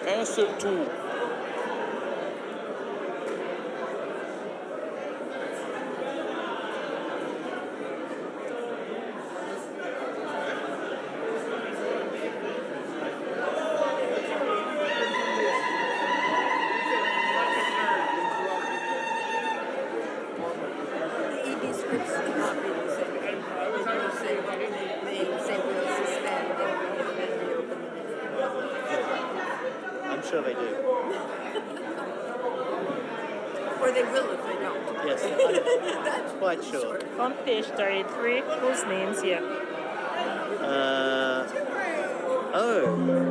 Un seul tour. I'm sure they do. Or they will if they don't. Yes, I'm quite sure. On page 33, whose name's here? Oh.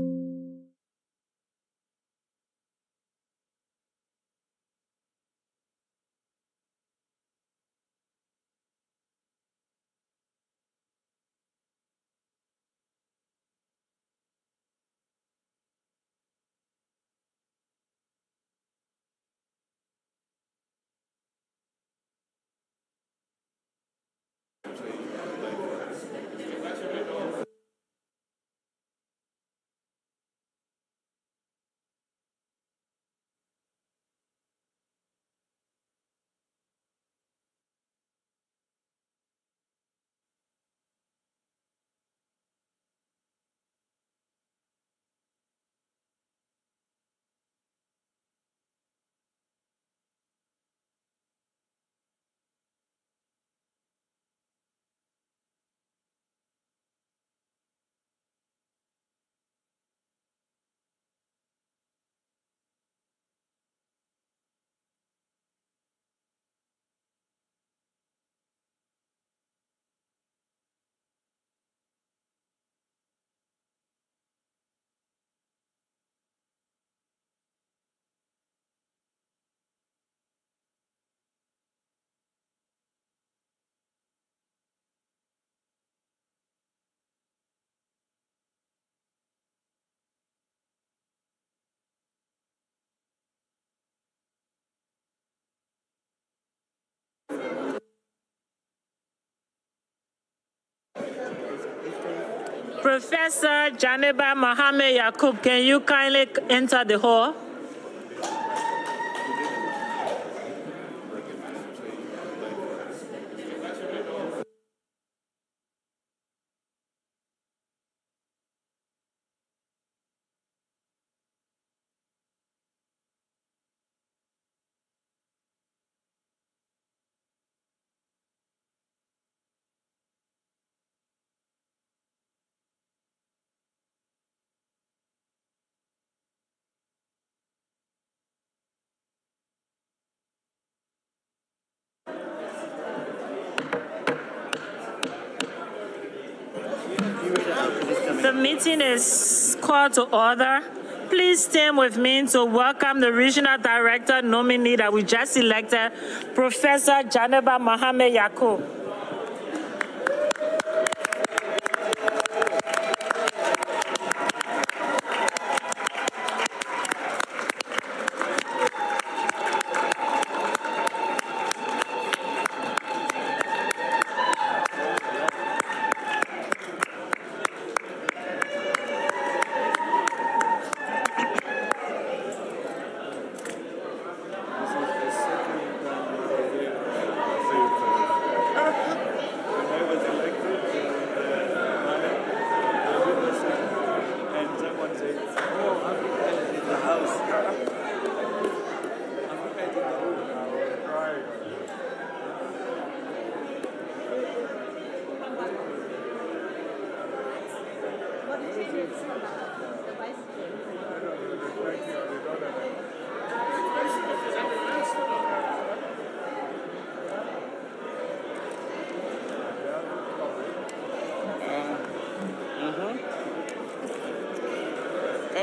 Professor Janabi Mohamed Yakub, can you kindly enter the hall? The meeting is called to order. Please stand with me to welcome the Regional Director nominee that we just elected, Professor Janabi Mohamed Yakub.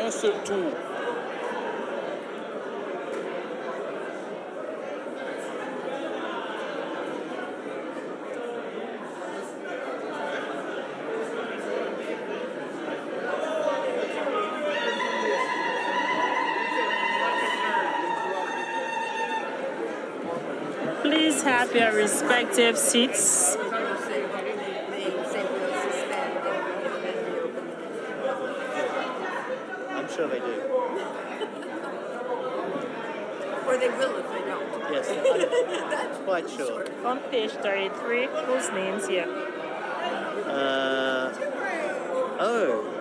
Un seul tour. have your respective seats. They say we'll suspend and reopen. I'm sure they do. Or they will if they don't. Yes, I'm quite sure. On page 33, whose name's here? Oh.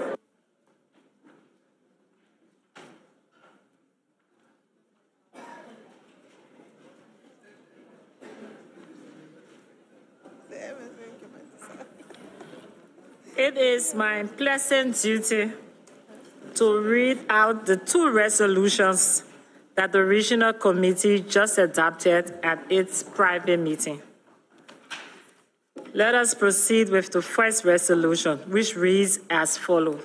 It is my pleasant duty to read out the two resolutions that the Regional Committee just adopted at its private meeting. Let us proceed with the first resolution, which reads as follows.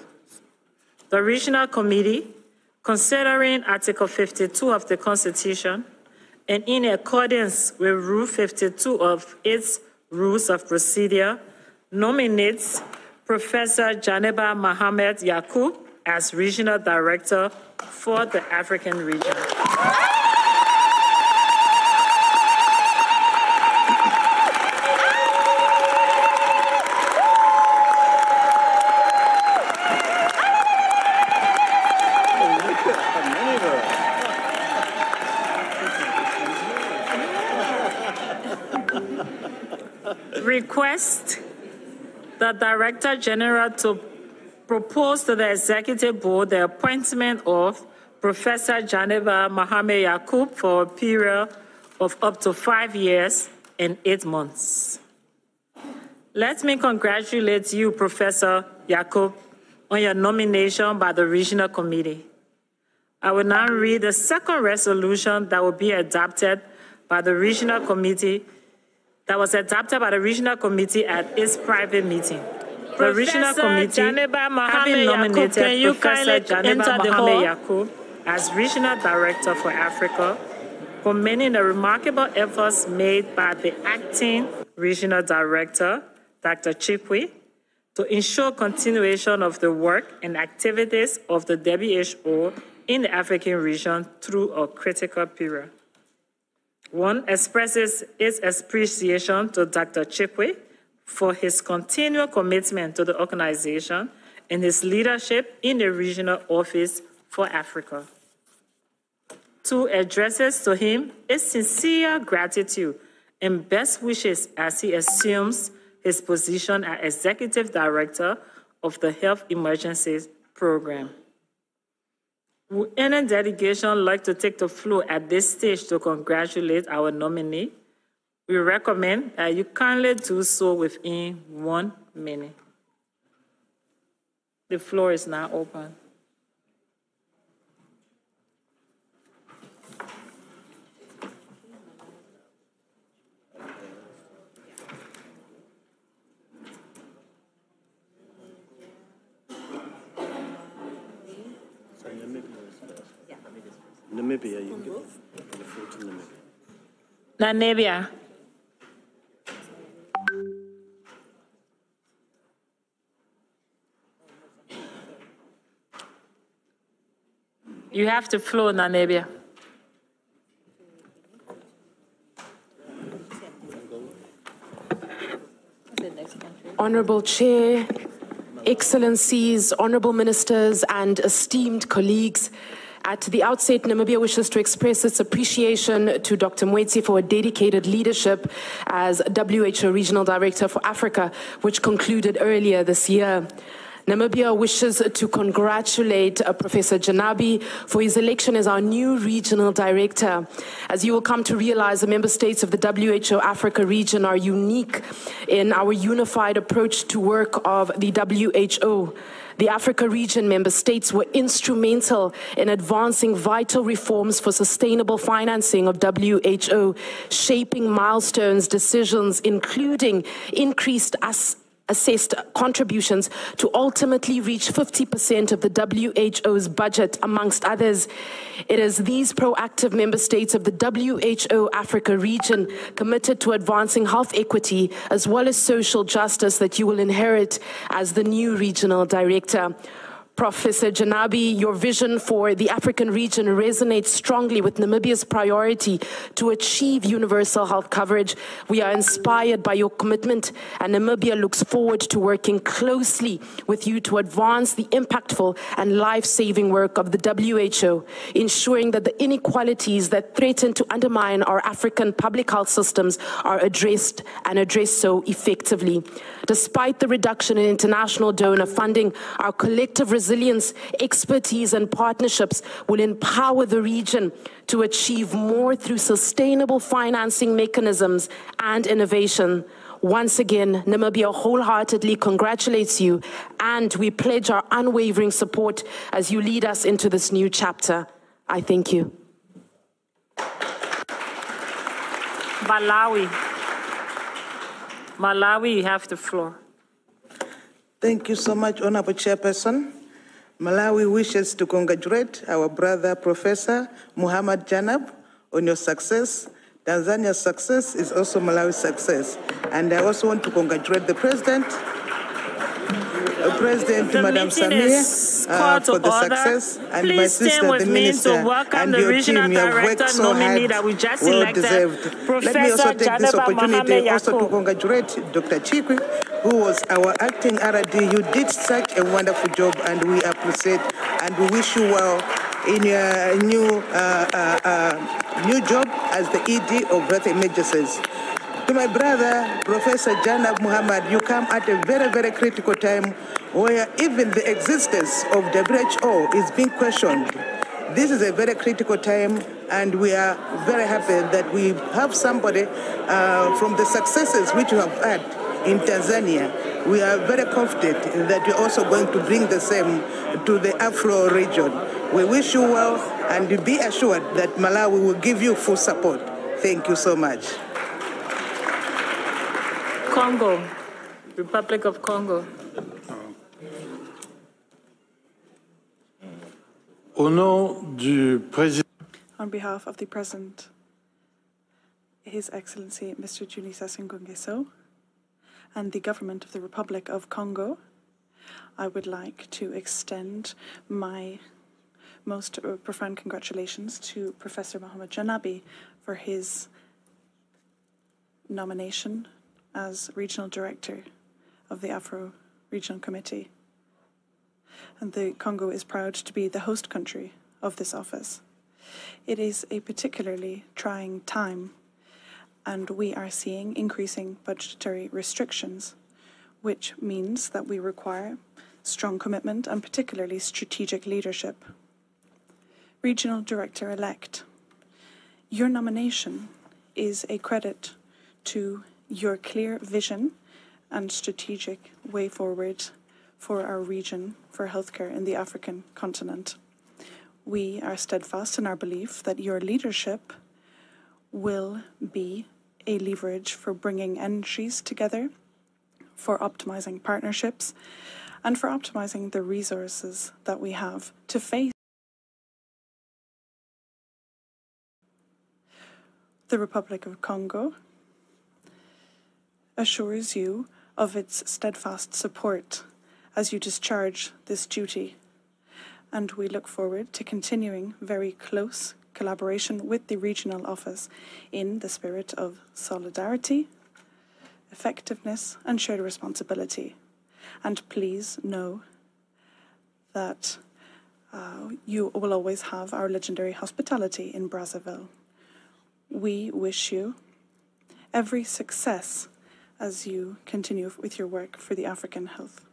The Regional Committee, considering Article 52 of the Constitution and in accordance with Rule 52 of its Rules of Procedure, nominates Professor Janabi Mohamed Yakub as Regional Director for the African region. Request the Director General to propose to the Executive Board the appointment of Professor Janabi Mohamed Yakub for a period of up to 5 years and 8 months. Let me congratulate you, Professor Yakub, on your nomination by the Regional Committee. I will now read the second resolution that will be adopted by the Regional Committee, that was adopted by the Regional Committee at its private meeting. The Regional Committee, having nominated Professor Janabi Mohamed Yakub as Regional Director for Africa, commending the remarkable efforts made by the acting Regional Director, Dr. Chikwe, to ensure continuation of the work and activities of the WHO in the African region through a critical period. One expresses its appreciation to Dr. Chikwe for his continual commitment to the organization and his leadership in the Regional Office for Africa. Two addresses to him is sincere gratitude and best wishes as he assumes his position as Executive Director of the Health Emergencies Program. Would any delegation like to take the floor at this stage to congratulate our nominee? We recommend that you kindly do so within 1 minute. The floor is now open. Namibia, you can give the floor to Namibia. Namibia. You have the floor, Namibia. Honorable Chair, Excellencies, Honorable Ministers, and esteemed colleagues, at the outset, Namibia wishes to express its appreciation to Dr. Moeti for a dedicated leadership as WHO Regional Director for Africa, which concluded earlier this year. Namibia wishes to congratulate Professor Janabi for his election as our new regional director. As you will come to realize, the member states of the WHO Africa region are unique in our unified approach to work of the WHO. The Africa region member states were instrumental in advancing vital reforms for sustainable financing of WHO, shaping milestones, decisions, including increased assessed contributions to ultimately reach 50% of the WHO's budget, amongst others. It is these proactive member states of the WHO Africa region committed to advancing health equity as well as social justice that you will inherit as the new regional director. Professor Janabi, your vision for the African region resonates strongly with Namibia's priority to achieve universal health coverage. We are inspired by your commitment, and Namibia looks forward to working closely with you to advance the impactful and life-saving work of the WHO, ensuring that the inequalities that threaten to undermine our African public health systems are addressed and addressed so effectively. Despite the reduction in international donor funding, our collective resilience, expertise, and partnerships will empower the region to achieve more through sustainable financing mechanisms and innovation. Once again, Namibia wholeheartedly congratulates you, and we pledge our unwavering support as you lead us into this new chapter. I thank you. Malawi, you have the floor. Thank you so much, Honorable Chairperson. Malawi wishes to congratulate our brother, Professor Mohamed Janab, on your success. Tanzania's success is also Malawi's success. And I also want to congratulate the President, Madam Samir, for the success, and my sister, the Minister, and your team. You have worked so hard, well deserved. Let me also take this opportunity also to congratulate Dr. Chikwi, who was our acting RD. You did such a wonderful job, and we appreciate, and we wish you well in your new job as the ED of Health Emergencies. To my brother, Professor Janab Mohamed, you come at a very, very critical time where even the existence of WHO is being questioned. This is a very critical time, and we are very happy that we have somebody from the successes which you have had in Tanzania. We are very confident that you're also going to bring the same to the Afro region. We wish you well, and be assured that Malawi will give you full support. Thank you so much. Congo, Republic of Congo. Au nom du président. On behalf of the President, His Excellency Mr. Julius Sassou-Nguesso, and the Government of the Republic of Congo, I would like to extend my most profound congratulations to Professor Mohamed Janabi for his nomination as Regional Director of the Afro Regional Committee. And the Congo is proud to be the host country of this office. It is a particularly trying time, and we are seeing increasing budgetary restrictions, which means that we require strong commitment and particularly strategic leadership. Regional Director-elect, your nomination is a credit to your clear vision and strategic way forward for our region for healthcare in the African continent. We are steadfast in our belief that your leadership will be a leverage for bringing energies together, for optimizing partnerships, and for optimizing the resources that we have to face. The Republic of Congo assures you of its steadfast support as you discharge this duty, and we look forward to continuing very close collaboration with the regional office in the spirit of solidarity, effectiveness, and shared responsibility. And please know that you will always have our legendary hospitality in Brazzaville. We wish you every success as you continue with your work for the African health.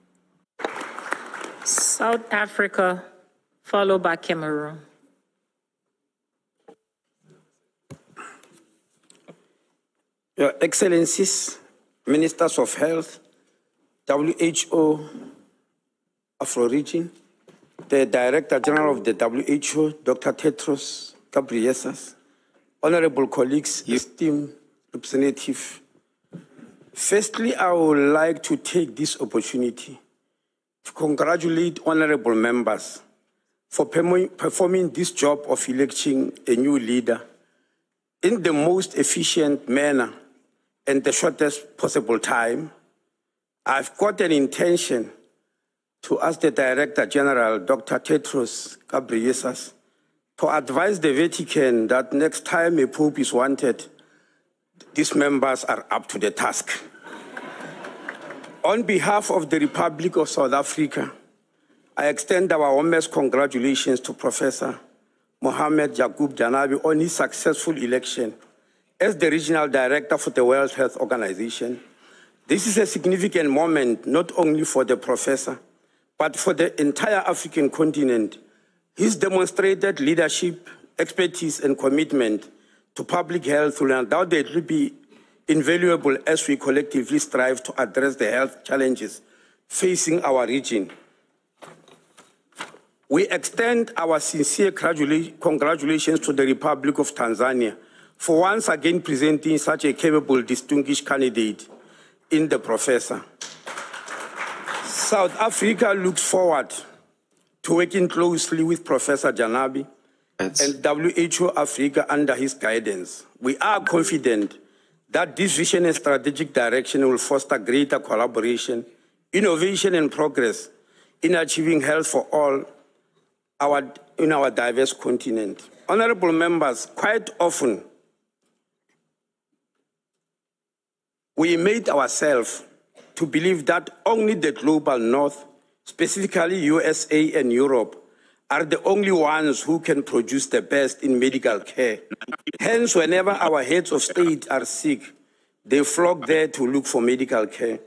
South Africa, followed by Cameroon. Your Excellencies, Ministers of Health, WHO, Afro-Region, the Director General of the WHO, Dr. Tedros Ghebreyesus, honorable colleagues, esteemed representative. Firstly, I would like to take this opportunity to congratulate honorable members for performing this job of electing a new leader in the most efficient manner and the shortest possible time. I've got an intention to ask the Director General, Dr. Tedros Ghebreyesus, to advise the Vatican that next time a pope is wanted, these members are up to the task. On behalf of the Republic of South Africa, I extend our warmest congratulations to Professor Mohamed Janabi on his successful election as the Regional Director for the World Health Organization. This is a significant moment not only for the Professor, but for the entire African continent. His demonstrated leadership, expertise, and commitment to public health will undoubtedly be invaluable as we collectively strive to address the health challenges facing our region. We extend our sincere congratulations to the Republic of Tanzania for once again presenting such a capable, distinguished candidate in the Professor. South Africa looks forward to working closely with Professor Janabi and WHO Africa under his guidance. We are confident that this vision and strategic direction will foster greater collaboration, innovation, and progress in achieving health for all in our diverse continent. Honorable members, quite often we made ourselves to believe that only the global north, specifically USA and Europe, are the only ones who can produce the best in medical care. Hence, whenever our heads of state are sick, they flock there to look for medical care.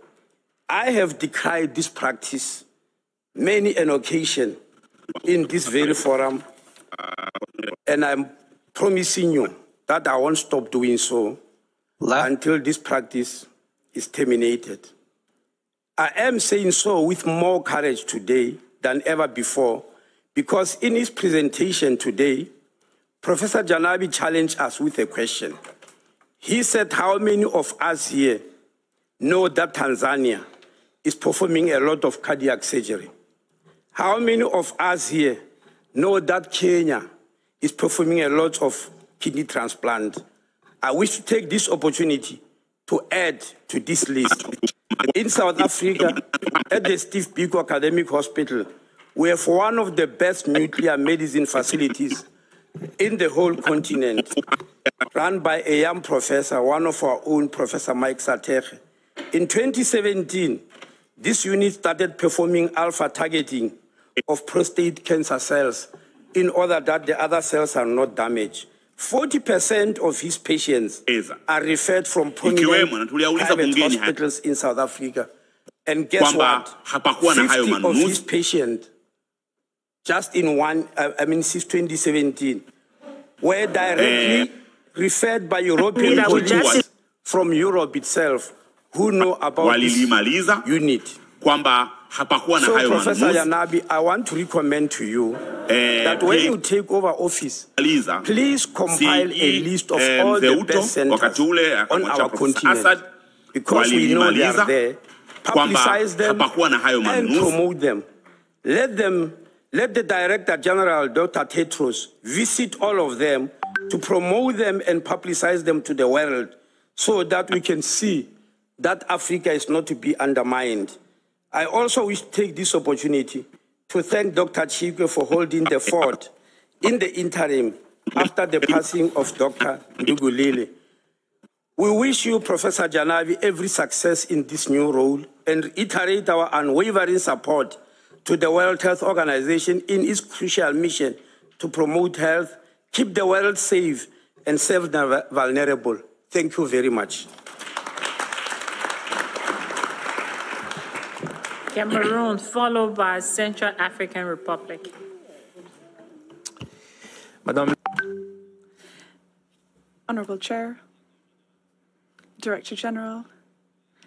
I have decried this practice many an occasion in this very forum, and I'm promising you that I won't stop doing so until this practice is terminated. I am saying so with more courage today than ever before, because in his presentation today, Professor Janabi challenged us with a question. He said, how many of us here know that Tanzania is performing a lot of cardiac surgery? How many of us here know that Kenya is performing a lot of kidney transplant? I wish to take this opportunity to add to this list. In South Africa, at the Steve Biko Academic Hospital, we have one of the best nuclear medicine facilities in the whole continent, run by a young professor, one of our own, Professor Mike Sateche. In 2017, this unit started performing alpha targeting of prostate cancer cells in order that the other cells are not damaged. 40% of his patients are referred from prominent private hospitals in South Africa. And guess what? 50 of his patients, just in since 2017, were directly referred by European colleagues from Europe itself who know about this unit. So, Professor Janabi, I want to recommend to you that when you take over office, please compile a list of all the best centers on our continent, because we know they are there. Publicize them and promote them. Let the Director General, Dr. Tedros, visit all of them to promote them and publicize them to the world so that we can see that Africa is not to be undermined. I also wish to take this opportunity to thank Dr. Chikwe for holding the fort in the interim after the passing of Dr. Ndugulile. We wish you, Professor Janabi, every success in this new role and reiterate our unwavering support to the World Health Organization in its crucial mission to promote health, keep the world safe, and serve the vulnerable. Thank you very much. Cameroon, followed by Central African Republic. Madam. Honourable Chair, Director General,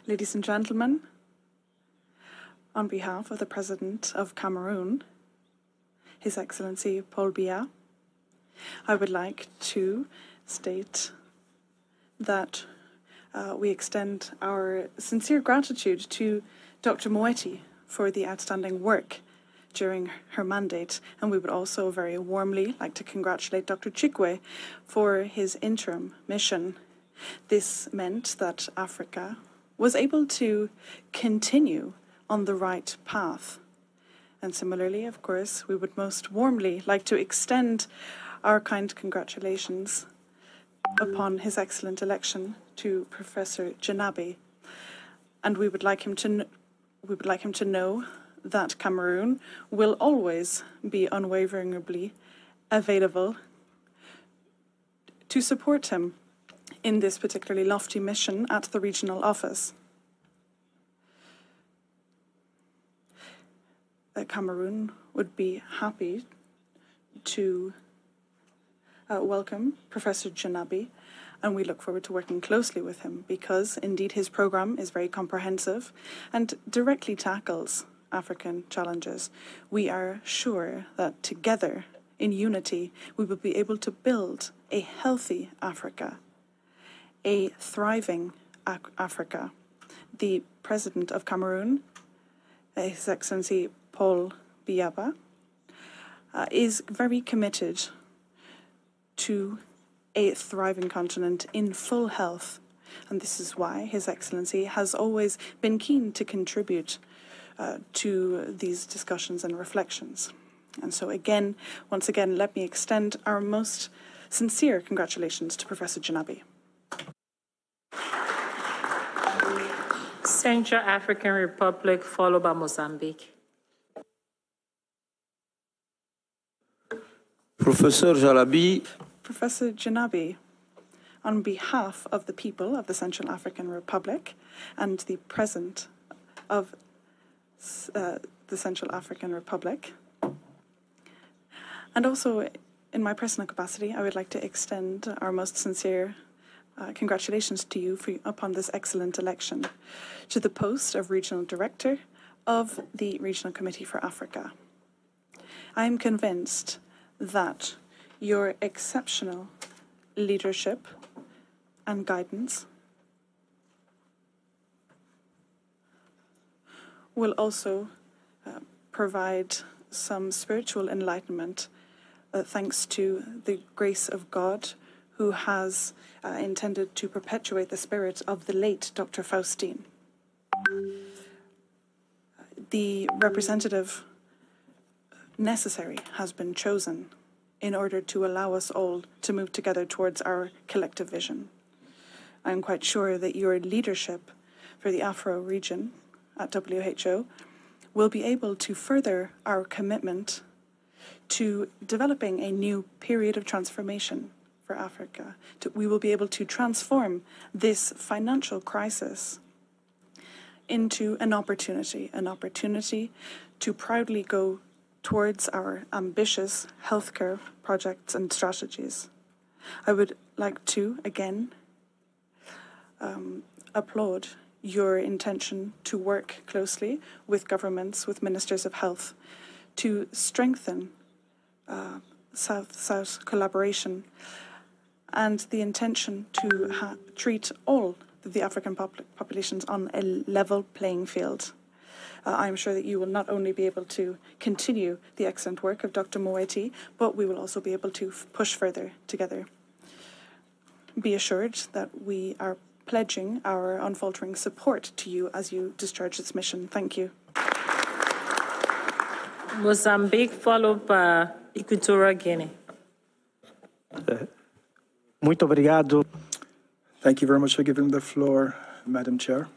ladies and gentlemen, on behalf of the President of Cameroon, His Excellency Paul Biya, I would like to state that we extend our sincere gratitude to Dr. Moeti for the outstanding work during her mandate, and we would also very warmly like to congratulate Dr. Chikwe for his interim mission. This meant that Africa was able to continue on the right path And similarly, of course, we would most warmly like to extend our kind congratulations upon his excellent election to Professor Janabi. And we would like him to know that Cameroon will always be unwaveringly available to support him in this particularly lofty mission at the regional office. Cameroon would be happy to welcome Professor Janabi, and we look forward to working closely with him because, indeed, his program is very comprehensive and directly tackles African challenges. We are sure that together, in unity, we will be able to build a healthy Africa, a thriving Africa. The President of Cameroon, His Excellency Paul Biya, is very committed to a thriving continent in full health. And this is why His Excellency has always been keen to contribute to these discussions and reflections. And so again, once again, let me extend our most sincere congratulations to Professor Janabi. Central African Republic, followed by Mozambique. Professor Janabi. Professor Janabi, on behalf of the people of the Central African Republic and the President of the Central African Republic, and also in my personal capacity, I would like to extend our most sincere congratulations to you upon this excellent election to the post of Regional Director of the Regional Committee for Africa. I am convinced that your exceptional leadership and guidance will also provide some spiritual enlightenment thanks to the grace of God, who has intended to perpetuate the spirit of the late Dr. Faustine. The representative necessary has been chosen in order to allow us all to move together towards our collective vision. I'm quite sure that your leadership for the Afro region at WHO will be able to further our commitment to developing a new period of transformation for Africa. We will be able to transform this financial crisis into an opportunity to proudly go towards our ambitious healthcare projects and strategies. I would like to, again, applaud your intention to work closely with governments, with ministers of health, to strengthen South-South collaboration and the intention to treat all the African populations on a level playing field. I'm sure that you will not only be able to continue the excellent work of Dr. Moeti, but we will also be able to push further together. Be assured that we are pledging our unfaltering support to you as you discharge this mission. Thank you. Mozambique, followed by Equatorial Guinea. Muito obrigado. Thank you very much for giving the floor, Madam Chair.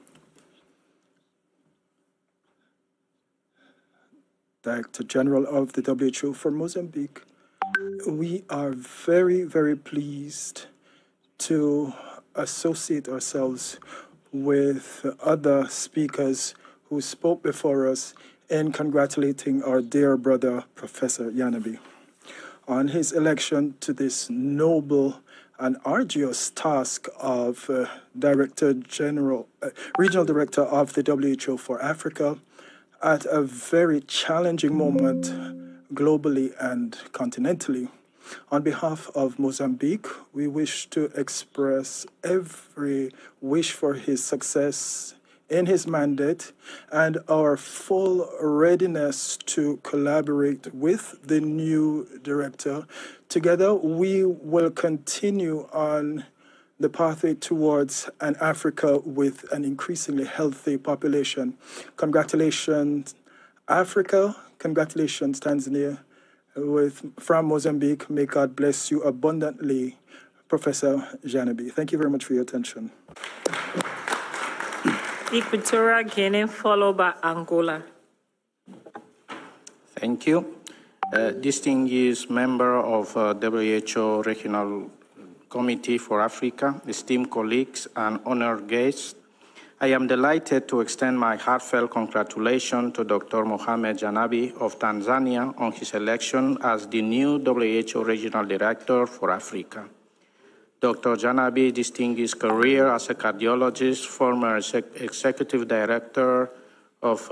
Director General of the WHO for Mozambique, we are very, very pleased to associate ourselves with other speakers who spoke before us in congratulating our dear brother, Professor Janabi, on his election to this noble and arduous task of Regional Director of the WHO for Africa at a very challenging moment globally and continentally. On behalf of Mozambique, we wish to express every wish for his success in his mandate and our full readiness to collaborate with the new director. Together, we will continue on the pathway towards an Africa with an increasingly healthy population. Congratulations, Africa. congratulations, Tanzania. From Mozambique, may God bless you abundantly, Professor Janabi. Thank you very much for your attention. Equatorial Guinea, followed by Angola. Thank you. Distinguished member of WHO Regional Committee for Africa, esteemed colleagues and honored guests, I am delighted to extend my heartfelt congratulations to Dr. Mohamed Janabi of Tanzania on his election as the new WHO Regional Director for Africa. Dr. Janabi's distinguished career as a cardiologist, former executive director of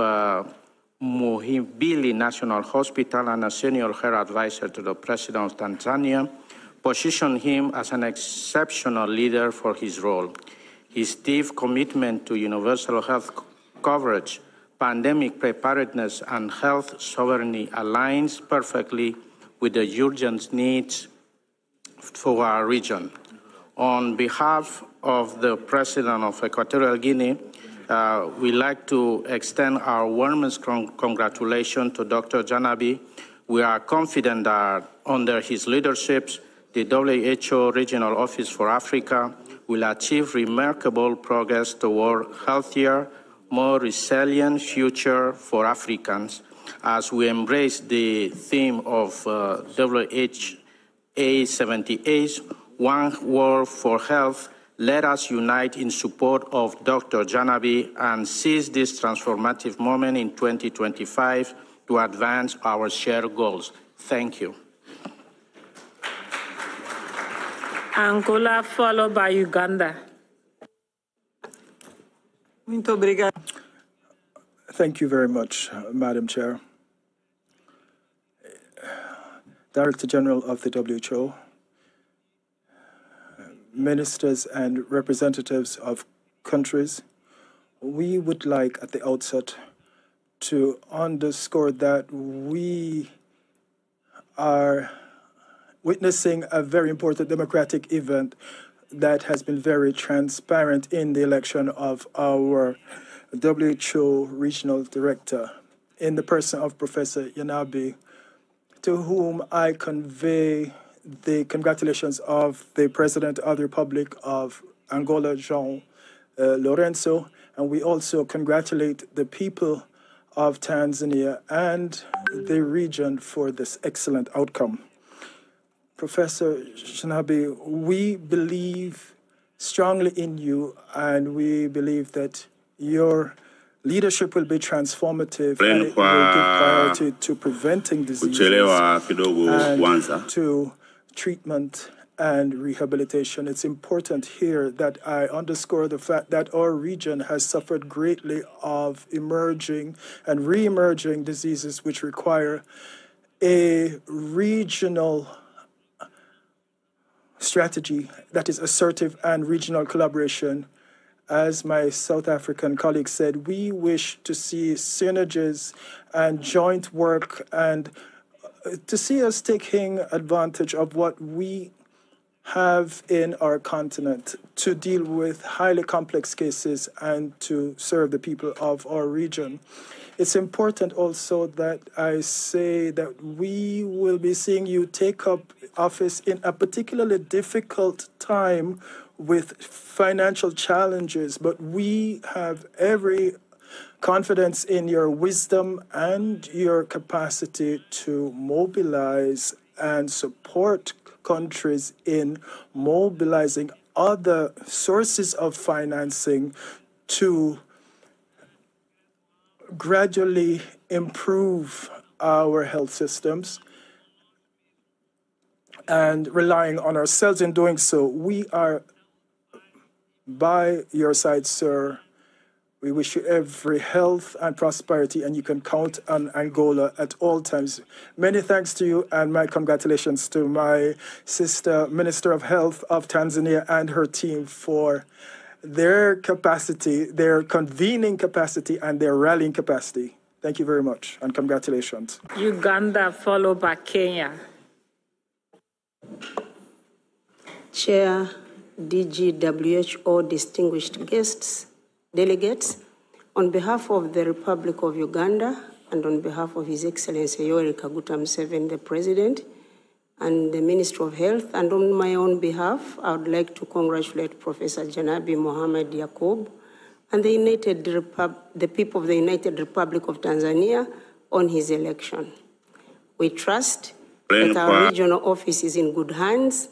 Muhimbili National Hospital and a senior health advisor to the President of Tanzania, positioned him as an exceptional leader for his role. His deep commitment to universal health coverage, pandemic preparedness, and health sovereignty aligns perfectly with the urgent needs for our region. On behalf of the President of Equatorial Guinea, we'd like to extend our warmest congratulations to Dr. Janabi. We are confident that under his leadership, the WHO Regional Office for Africa will achieve remarkable progress toward a healthier, more resilient future for Africans as we embrace the theme of WHA 78, One World for Health. Let us unite in support of Dr. Janabi and seize this transformative moment in 2025 to advance our shared goals. Thank you. Angola, followed by Uganda. Thank you very much, Madam Chair. Director General of the WHO, ministers and representatives of countries, we would like at the outset to underscore that we are witnessing a very important democratic event that has been very transparent in the election of our WHO regional director, in the person of Professor Janabi, to whom I convey the congratulations of the President of the Republic of Angola, João Lourenço, and we also congratulate the people of Tanzania and the region for this excellent outcome. Professor Janabi, we believe strongly in you, and we believe that your leadership will be transformative and it will give priority to preventing diseases and to treatment and rehabilitation. It's important here that I underscore the fact that our region has suffered greatly of emerging and re-emerging diseases which require a regional strategy that is assertive and regional collaboration. As my South African colleague said, we wish to see synergies and joint work and to see us taking advantage of what we have in our continent to deal with highly complex cases and to serve the people of our region. It's important also that I say that we will be seeing you take up office in a particularly difficult time with financial challenges, but we have every confidence in your wisdom and your capacity to mobilize and support countries in mobilizing other sources of financing to gradually improve our health systems. And relying on ourselves in doing so, we are by your side, sir. We wish you every health and prosperity, and you can count on Angola at all times. Many thanks to you, and my congratulations to my sister, Minister of Health of Tanzania, and her team for their capacity, their convening capacity, and their rallying capacity. Thank you very much, and congratulations. Uganda, followed by Kenya. Chair, DG WHO, distinguished guests, delegates, on behalf of the Republic of Uganda and on behalf of His Excellency Yoweri Kaguta Museveni, the President, and the Minister of Health, and on my own behalf, I would like to congratulate Professor Janabi Mohamed Yacob and the people of the United Republic of Tanzania on his election. We trust that our regional office is in good hands,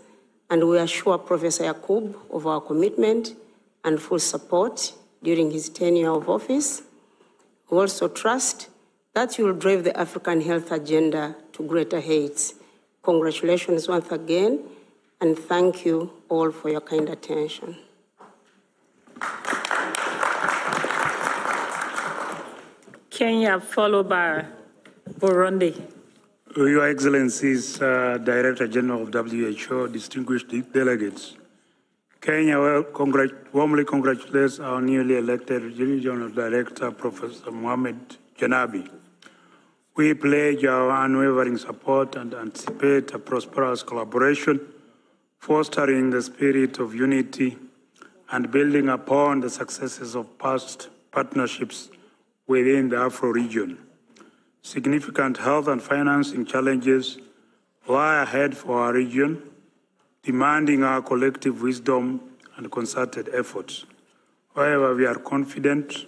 and we assure Professor Yacob of our commitment and full support during his tenure of office. We also trust that you will drive the African health agenda to greater heights. Congratulations once again, and thank you all for your kind attention. Kenya, followed by Burundi. Your Excellencies, Director General of WHO, distinguished delegates, Kenya warmly congratulates our newly elected Regional Director, Professor Mohamed Janabi. We pledge our unwavering support and anticipate a prosperous collaboration, fostering the spirit of unity and building upon the successes of past partnerships within the Afro region. Significant health and financing challenges lie ahead for our region, demanding our collective wisdom and concerted efforts. However, we are confident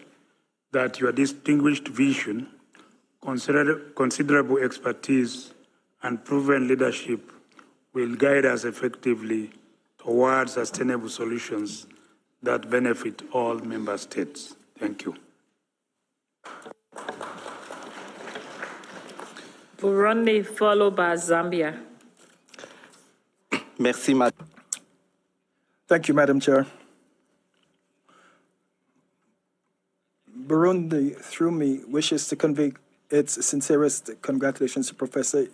that your distinguished vision, considerable expertise, and proven leadership will guide us effectively towards sustainable solutions that benefit all member states. Thank you. Burundi, followed by Zambia. Merci, Madame. Thank you, Madam Chair. Burundi, through me, wishes to convey its sincerest congratulations to Professor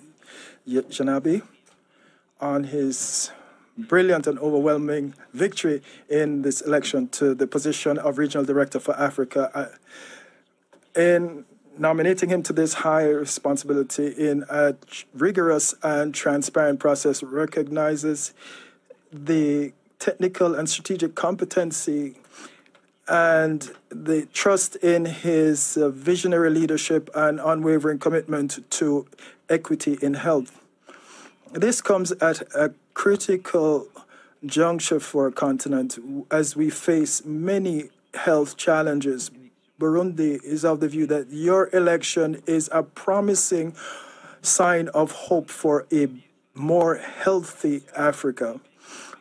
Janabi on his brilliant and overwhelming victory in this election to the position of Regional Director for Africa. In nominating him to this high responsibility in a rigorous and transparent process recognizes the technical and strategic competency and the trust in his visionary leadership and unwavering commitment to equity in health. This comes at a critical juncture for our continent as we face many health challenges. Burundi is of the view that your election is a promising sign of hope for a more healthy Africa.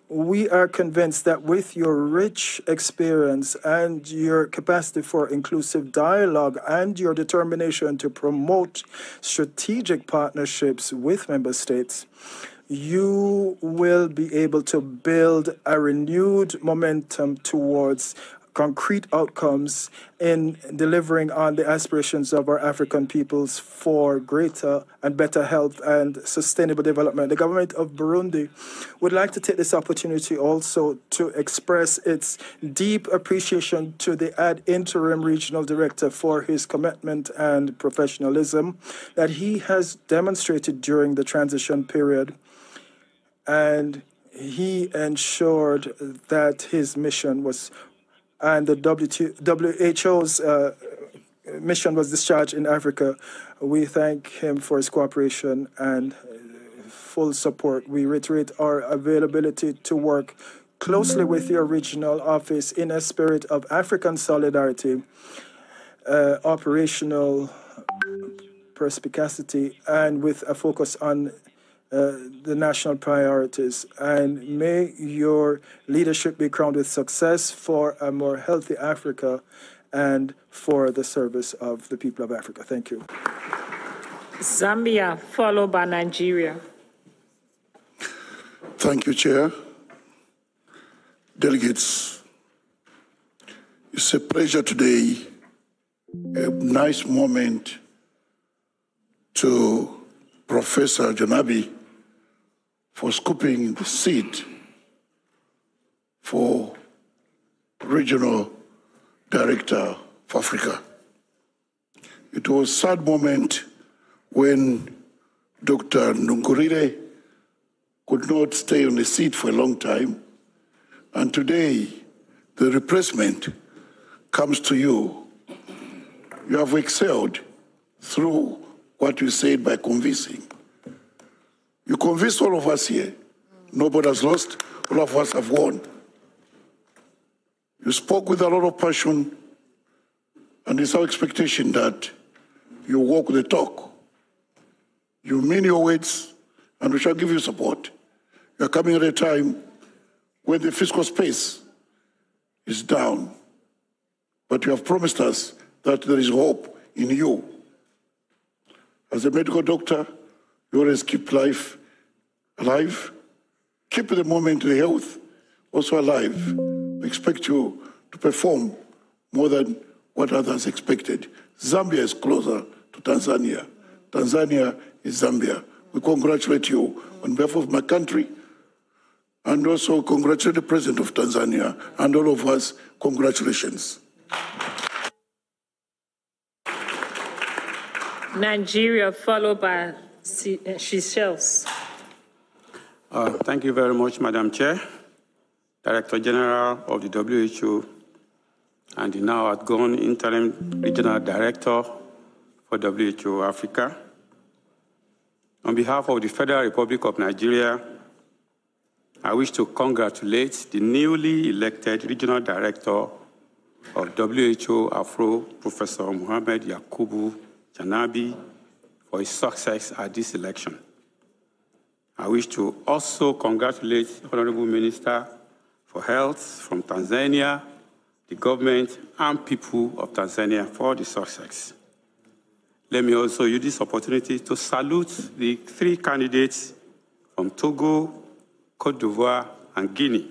We are convinced that with your rich experience and your capacity for inclusive dialogue and your determination to promote strategic partnerships with member states, you will be able to build a renewed momentum towards concrete outcomes in delivering on the aspirations of our African peoples for greater and better health and sustainable development. The government of Burundi would like to take this opportunity also to express its deep appreciation to the ad interim regional director for his commitment and professionalism that he has demonstrated during the transition period. And he ensured that his mission was and the WHO's mission was discharged in Africa. We thank him for his cooperation and full support. We reiterate our availability to work closely with your regional office in a spirit of African solidarity, operational perspicacity, and with a focus on the national priorities. And may your leadership be crowned with success for a more healthy Africa and for the service of the people of Africa. Thank you. Zambia, followed by Nigeria. Thank you, Chair. Delegates, it's a pleasure today, a nice moment to Professor Janabi for scooping the seat for Regional Director for Africa. It was a sad moment when Dr. Nungurire could not stay on the seat for a long time, and today the replacement comes to you. You have excelled through what you said by convincing. You convinced all of us here. Nobody has lost. All of us have won. You spoke with a lot of passion, and it's our expectation that you walk the talk. You mean your words, and we shall give you support. You are coming at a time when the fiscal space is down, but you have promised us that there is hope in you. As a medical doctor, you always keep life alive, keep the moment, the health also alive. We expect you to perform more than what others expected. Zambia is closer to Tanzania. Tanzania is Zambia. We congratulate you on behalf of my country, and also congratulate the President of Tanzania, and all of us, congratulations. Nigeria, followed by Seychelles. Thank you very much, Madam Chair, Director General of the WHO, and the now outgone Interim Regional Director for WHO Africa. On behalf of the Federal Republic of Nigeria, I wish to congratulate the newly elected Regional Director of WHO Afro, Professor Mohamed Janabi, for his success at this election. I wish to also congratulate the Honorable Minister for Health from Tanzania, the government and people of Tanzania for the success. Let me also use this opportunity to salute the 3 candidates from Togo, Cote d'Ivoire, and Guinea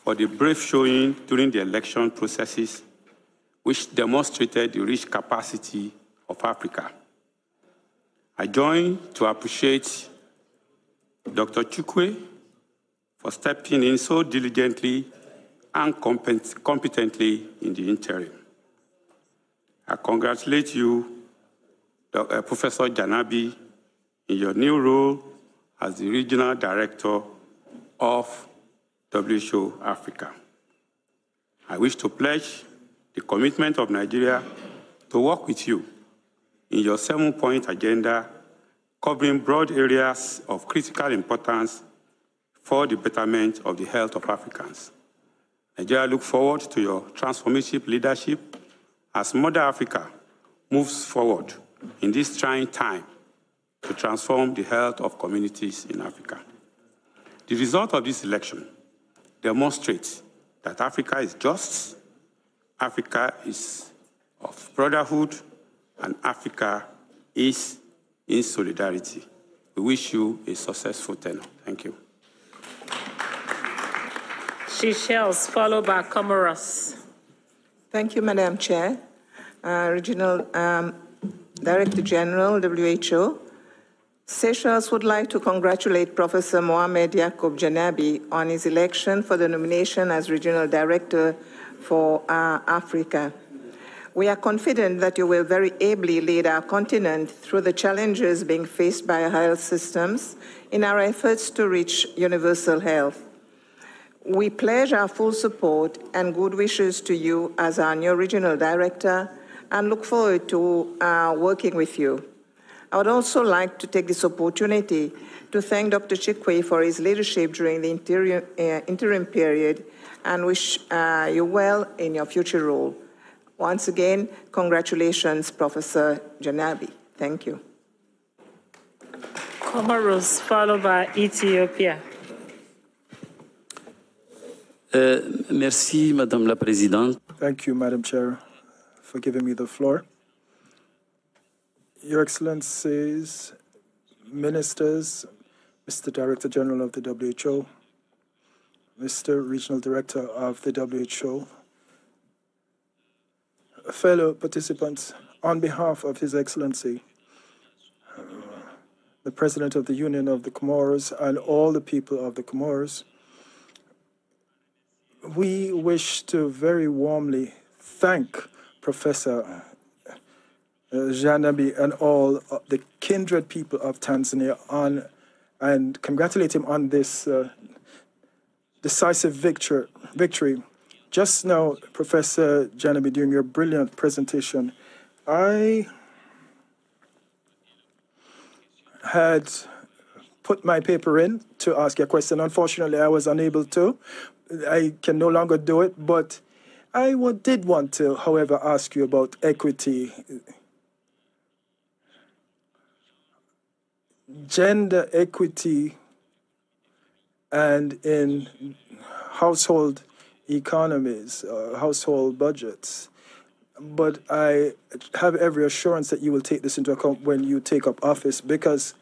for the brave showing during the election processes, which demonstrated the rich capacity of Africa. I join to appreciate Dr. Chukwe for stepping in so diligently and competently in the interim. I congratulate you, Professor Janabi, in your new role as the Regional Director of WHO Africa. I wish to pledge the commitment of Nigeria to work with you in your 7-point agenda covering broad areas of critical importance for the betterment of the health of Africans. Nigeria looks forward to your transformative leadership as Mother Africa moves forward in this trying time to transform the health of communities in Africa. The result of this election demonstrates that Africa is just, Africa is of brotherhood, and Africa is in solidarity. We wish you a successful tenure. Thank you. Seychelles, followed by Comoros. Thank you, Madam Chair. Regional Director General, WHO. Seychelles would like to congratulate Professor Mohamed Janabi on his election for the nomination as Regional Director for Africa. We are confident that you will very ably lead our continent through the challenges being faced by our health systems in our efforts to reach universal health. We pledge our full support and good wishes to you as our new Regional Director and look forward to working with you. I would also like to take this opportunity to thank Dr. Chikwe for his leadership during the interim period and wish you well in your future role. Once again, congratulations, Professor Janabi. Thank you. Comoros, followed by Ethiopia. Merci, Madame la Présidente. Thank you, Madam Chair, for giving me the floor. Your Excellencies, Ministers, Mr. Director General of the WHO, Mr. Regional Director of the WHO, fellow participants, on behalf of His Excellency, the President of the Union of the Comoros and all the people of the Comoros, we wish to very warmly thank Professor Janabi and all the kindred people of Tanzania and congratulate him on this decisive victory. Just now, Professor Janabi, during your brilliant presentation, I had put my paper in to ask you a question. Unfortunately, I was unable to. I can no longer do it, but I did want to, however, ask you about equity, gender equity, and in household economies, household budgets. But I have every assurance that you will take this into account when you take up office, because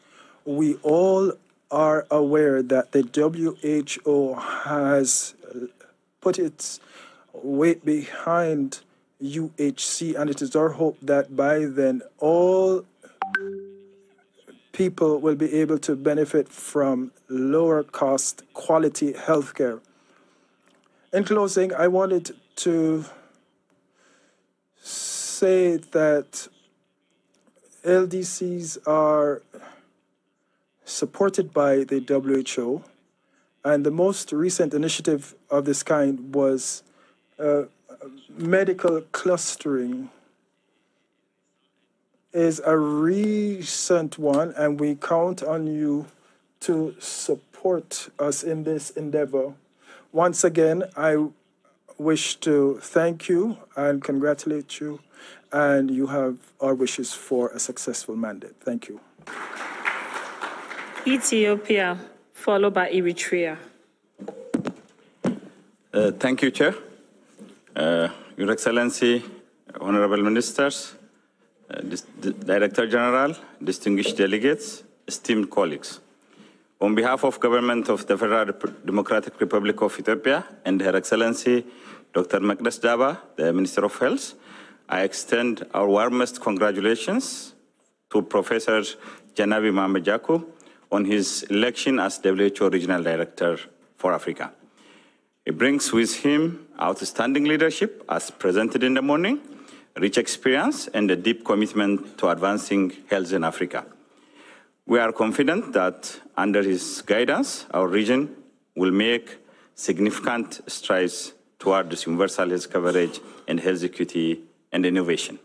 we all are aware that the WHO has put its weight behind UHC, and it is our hope that by then all people will be able to benefit from lower cost quality healthcare. In closing, I wanted to say that LDCs are supported by the WHO, and the most recent initiative of this kind was medical clustering is a recent one, and we count on you to support us in this endeavor. Once again, I wish to thank you and congratulate you, and you have our wishes for a successful mandate. Thank you. Ethiopia, followed by Eritrea. Thank you, Chair. Your Excellency, Honorable Ministers, Director General, distinguished delegates, esteemed colleagues. On behalf of Government of the Federal Democratic Republic of Ethiopia and Her Excellency Dr. Mekdes Daba, the Minister of Health, I extend our warmest congratulations to Professor Janabi Mohamed Yakub on his election as WHO Regional Director for Africa. He brings with him outstanding leadership, as presented in the morning, rich experience, and a deep commitment to advancing health in Africa. We are confident that under his guidance, our region will make significant strides toward this universal health coverage and health equity and innovation.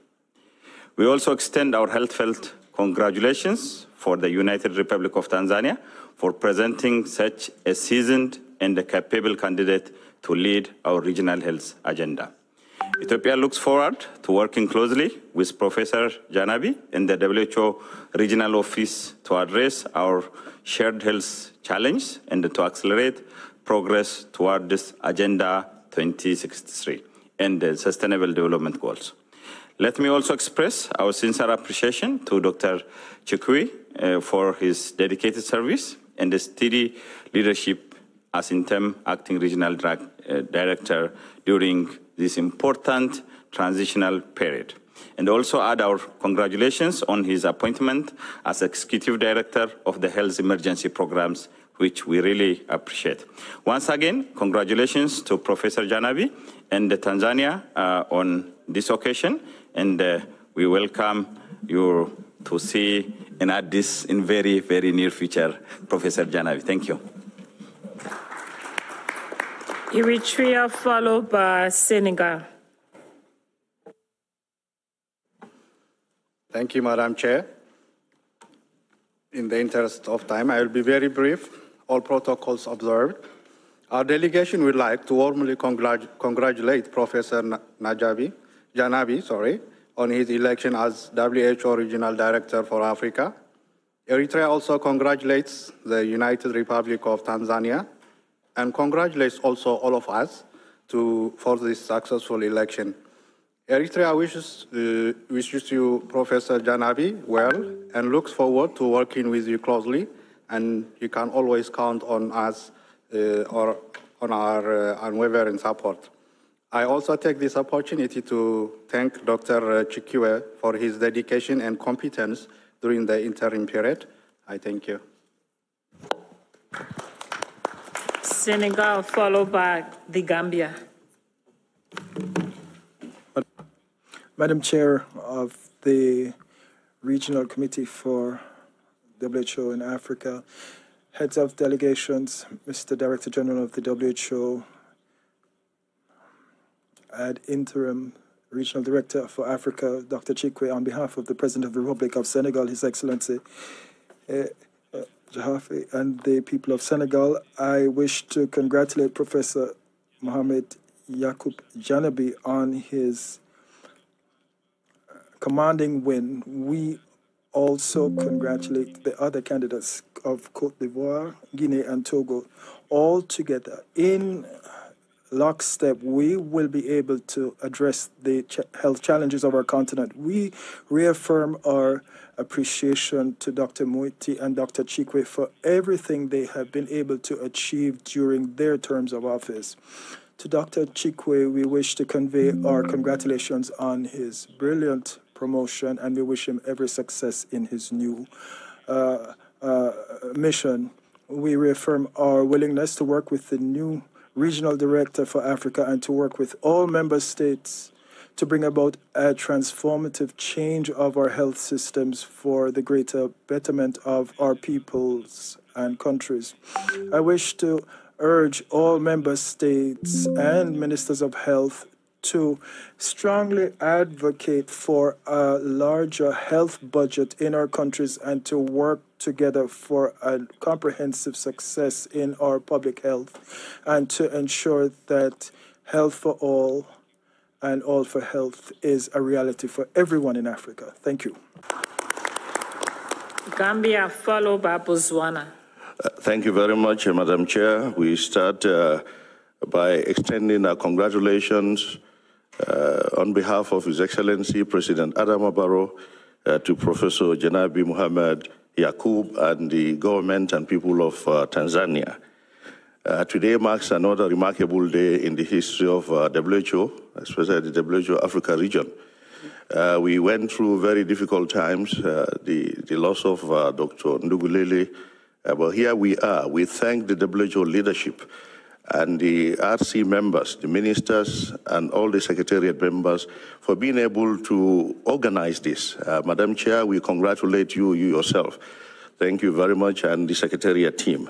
We also extend our heartfelt congratulations for the United Republic of Tanzania for presenting such a seasoned and a capable candidate to lead our regional health agenda. Ethiopia looks forward to working closely with Professor Janabi and the WHO Regional Office to address our shared health challenge and to accelerate progress toward this Agenda 2063 and the Sustainable Development Goals. Let me also express our sincere appreciation to Dr. Chikwi for his dedicated service and the steady leadership as interim acting regional director during this important transitional period. And also add our congratulations on his appointment as executive director of the health emergency programs, which we really appreciate. Once again, congratulations to Professor Janabi and Tanzania on this occasion, and we welcome you to see and add this in very, very near future, Professor Janabi. Thank you. Eritrea, followed by Senegal. Thank you, Madam Chair. In the interest of time, I will be very brief. All protocols observed. Our delegation would like to warmly congratulate Professor Janabi, on his election as WHO Regional Director for Africa. Eritrea also congratulates the United Republic of Tanzania and congratulates also all of us for this successful election. Eritrea wishes you, Professor Janabi, well and looks forward to working with you closely, and you can always count on us or on our unwavering support. I also take this opportunity to thank Dr. Chikwe for his dedication and competence during the interim period. I thank you. Senegal, followed by the Gambia. Madam Chair of the Regional Committee for WHO in Africa, heads of delegations, Mr. Director General of the WHO, and Interim Regional Director for Africa, Dr. Chikwe, on behalf of the President of the Republic of Senegal, His Excellency, Jahafi and the people of Senegal. I wish to congratulate Professor Mohamed Yacoub Janabi on his commanding win. We also congratulate the other candidates of Côte d'Ivoire, Guinea, and Togo. All together, in lockstep, we will be able to address the health challenges of our continent. We reaffirm our appreciation to Dr. Moiti and Dr. Chikwe for everything they have been able to achieve during their terms of office. To Dr. Chikwe, we wish to convey our congratulations on his brilliant promotion, and we wish him every success in his new mission. We reaffirm our willingness to work with the new Regional Director for Africa and to work with all member states to bring about a transformative change of our health systems for the greater betterment of our peoples and countries. I wish to urge all member states and ministers of health to strongly advocate for a larger health budget in our countries and to work together for a comprehensive success in our public health and to ensure that health for all and all for health is a reality for everyone in Africa. Thank you. Gambia, followed by Botswana. Thank you very much, Madam Chair. We start by extending our congratulations on behalf of His Excellency President Adama Barrow to Professor Janabi Mohamed Yacoub and the government and people of Tanzania. Today marks another remarkable day in the history of WHO, especially the WHO Africa region. We went through very difficult times, the loss of Dr. Ndugulele, but here we are. We thank the WHO leadership and the RC members, the ministers, and all the secretariat members for being able to organize this. Madam Chair, we congratulate you yourself. Thank you very much, and the secretariat team.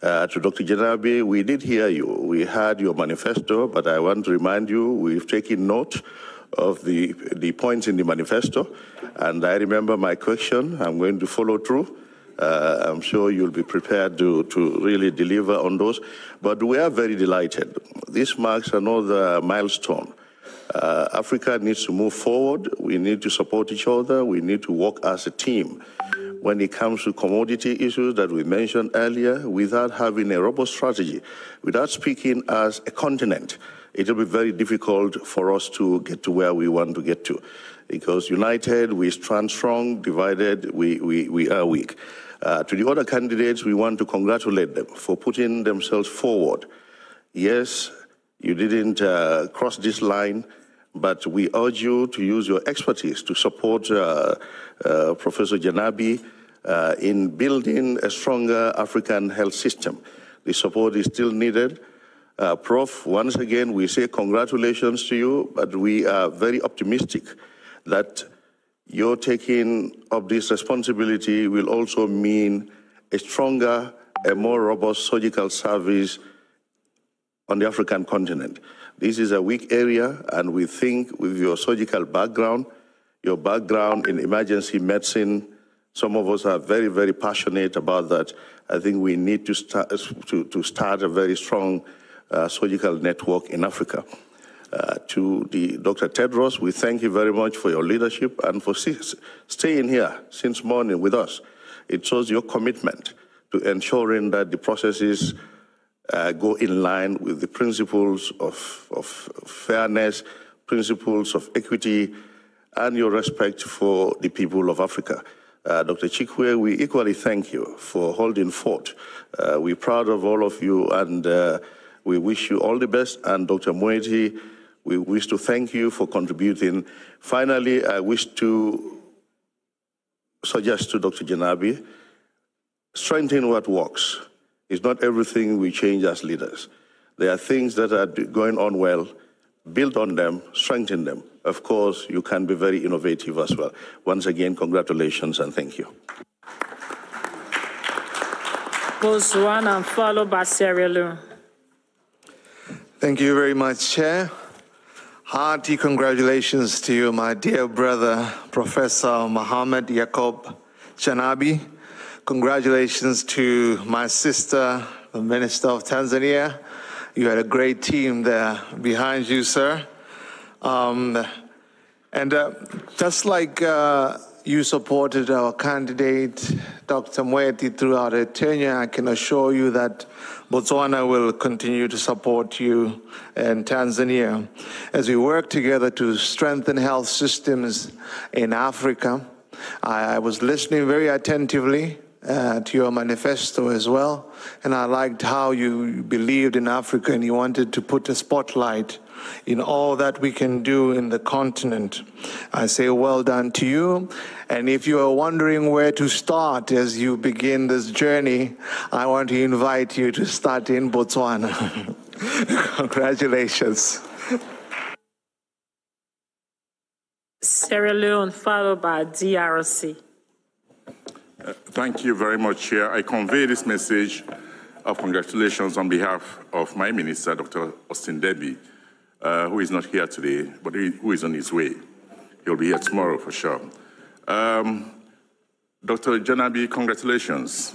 To Dr. Janabi, we did hear you. We had your manifesto, but I want to remind you, we've taken note of the points in the manifesto, and I remember my question. I'm going to follow through. I'm sure you'll be prepared to really deliver on those. But we are very delighted. This marks another milestone. Africa needs to move forward. We need to support each other. We need to work as a team. When it comes to commodity issues that we mentioned earlier, without having a robust strategy, without speaking as a continent, it will be very difficult for us to get to where we want to get to. Because united, we stand strong, divided, we are weak. To the other candidates, we want to congratulate them for putting themselves forward. Yes, you didn't cross this line, but we urge you to use your expertise to support Professor Janabi in building a stronger African health system. The support is still needed. Prof, once again, we say congratulations to you, but we are very optimistic that your taking of this responsibility will also mean a stronger, a more robust surgical service on the African continent. This is a weak area, and we think with your surgical background, your background in emergency medicine, some of us are very, very passionate about that. I think we need to start a very strong surgical network in Africa. To Dr. Tedros, we thank you very much for your leadership and for staying here since morning with us. It shows your commitment to ensuring that the processes go in line with the principles of fairness, principles of equity, and your respect for the people of Africa. Dr. Chikwe, we equally thank you for holding fort. We're proud of all of you, and we wish you all the best. And Dr. Moiti, we wish to thank you for contributing. Finally, I wish to suggest to Dr. Janabi, strengthen what works. It's not everything we change as leaders. There are things that are going on well, build on them, strengthen them. Of course, you can be very innovative as well. Once again, congratulations and thank you. Botswana, followed by Sierra Leone. Thank you very much, Chair. Hearty congratulations to you, my dear brother, Professor Mohamed Yacoub Janabi. congratulations to my sister, the Minister of Tanzania. You had a great team there behind you, sir. Just like you supported our candidate, Dr. Mweti, throughout her tenure, I can assure you that Botswana will continue to support you in Tanzania as we work together to strengthen health systems in Africa. I was listening very attentively to your manifesto as well, and I liked how you believed in Africa and you wanted to put a spotlight in all that we can do in the continent. I say well done to you. And if you are wondering where to start as you begin this journey, I want to invite you to start in Botswana. Congratulations. Sierra Leone, followed by DRC. Thank you very much, Chair. I convey this message of congratulations on behalf of my minister, Dr. Austin Debi, who is not here today, but who is on his way. He'll be here tomorrow for sure. Dr. Janabi, congratulations.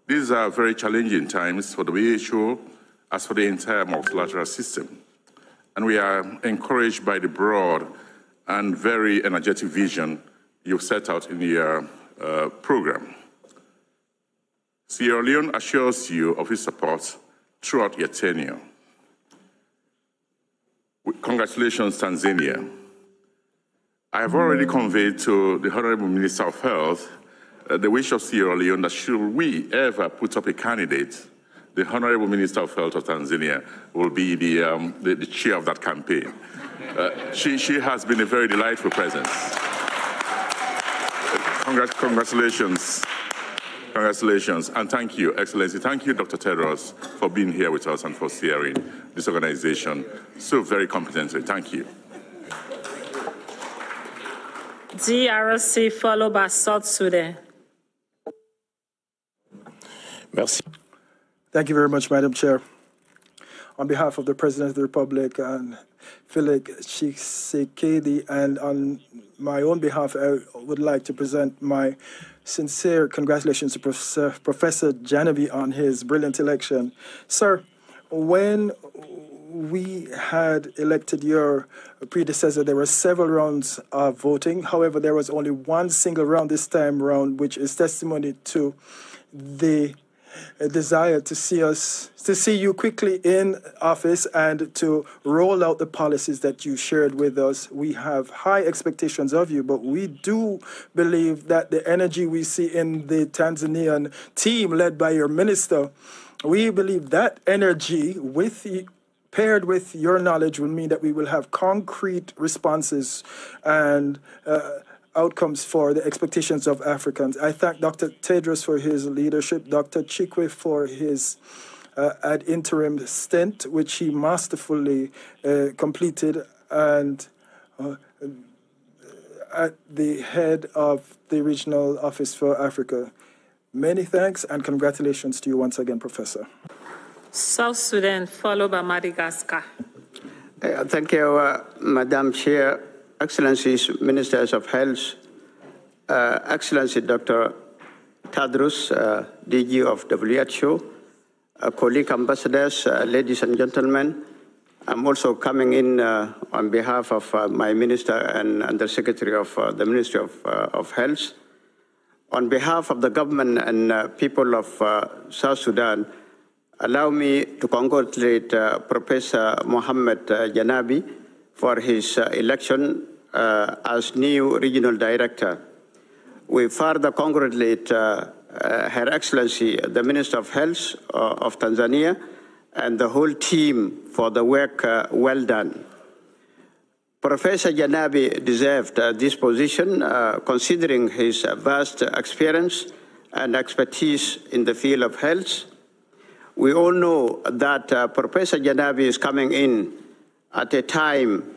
These are very challenging times for the WHO as for the entire multilateral system. And we are encouraged by the broad and very energetic vision you've set out in your program. Sierra Leone assures you of its support throughout your tenure. Congratulations, Tanzania. I have already conveyed to the Honorable Minister of Health the wish of Sierra Leone that should we ever put up a candidate, the Honorable Minister of Health of Tanzania will be the chair of that campaign. She has been a very delightful presence. Congratulations. Congratulations, and thank you, Excellency. Thank you, Dr. Tedros, for being here with us and for steering this organization so very competently. Thank you. DRC, followed by South Sudan. Merci. Thank you very much, Madam Chair. On behalf of the President of the Republic and Felix Tshisekedi, and on my own behalf, I would like to present my sincere congratulations to Professor Janabi on his brilliant election. Sir, when we had elected your predecessor, there were several rounds of voting. However, there was only one single round this time round, which is testimony to the desire to see you quickly in office and to roll out the policies that you shared with us. We have high expectations of you, but we do believe that the energy we see in the Tanzanian team led by your minister, we believe that energy paired with your knowledge will mean that we will have concrete responses and outcomes for the expectations of Africans. I thank Dr. Tedros for his leadership, Dr. Chikwe for his ad interim stint, which he masterfully completed, and at the head of the Regional Office for Africa. Many thanks and congratulations to you once again, Professor. South Sudan, followed by Madagascar. Thank you, Madam Chair, Excellencies, Ministers of Health, Excellency Dr. Tedros, DG of WHO, colleague ambassadors, ladies and gentlemen. I'm also coming in on behalf of my minister and Undersecretary of the Ministry of Health. On behalf of the government and people of South Sudan, allow me to congratulate Professor Mohamed Janabi for his election as new regional director. We further congratulate Her Excellency, the Minister of Health of Tanzania, and the whole team for the work well done. Professor Janabi deserved this position considering his vast experience and expertise in the field of health. We all know that Professor Janabi is coming in at a time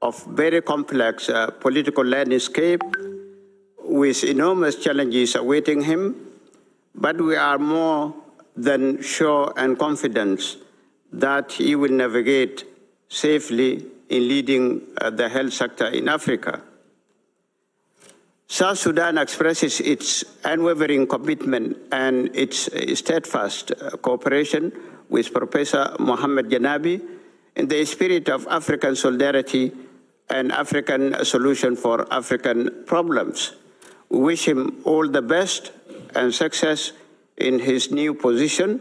of very complex political landscape with enormous challenges awaiting him, but we are more than sure and confident that he will navigate safely in leading the health sector in Africa. South Sudan expresses its unwavering commitment and its steadfast cooperation with Professor Mohamed Janabi in the spirit of African solidarity and African solution for African problems. We wish him all the best and success in his new position.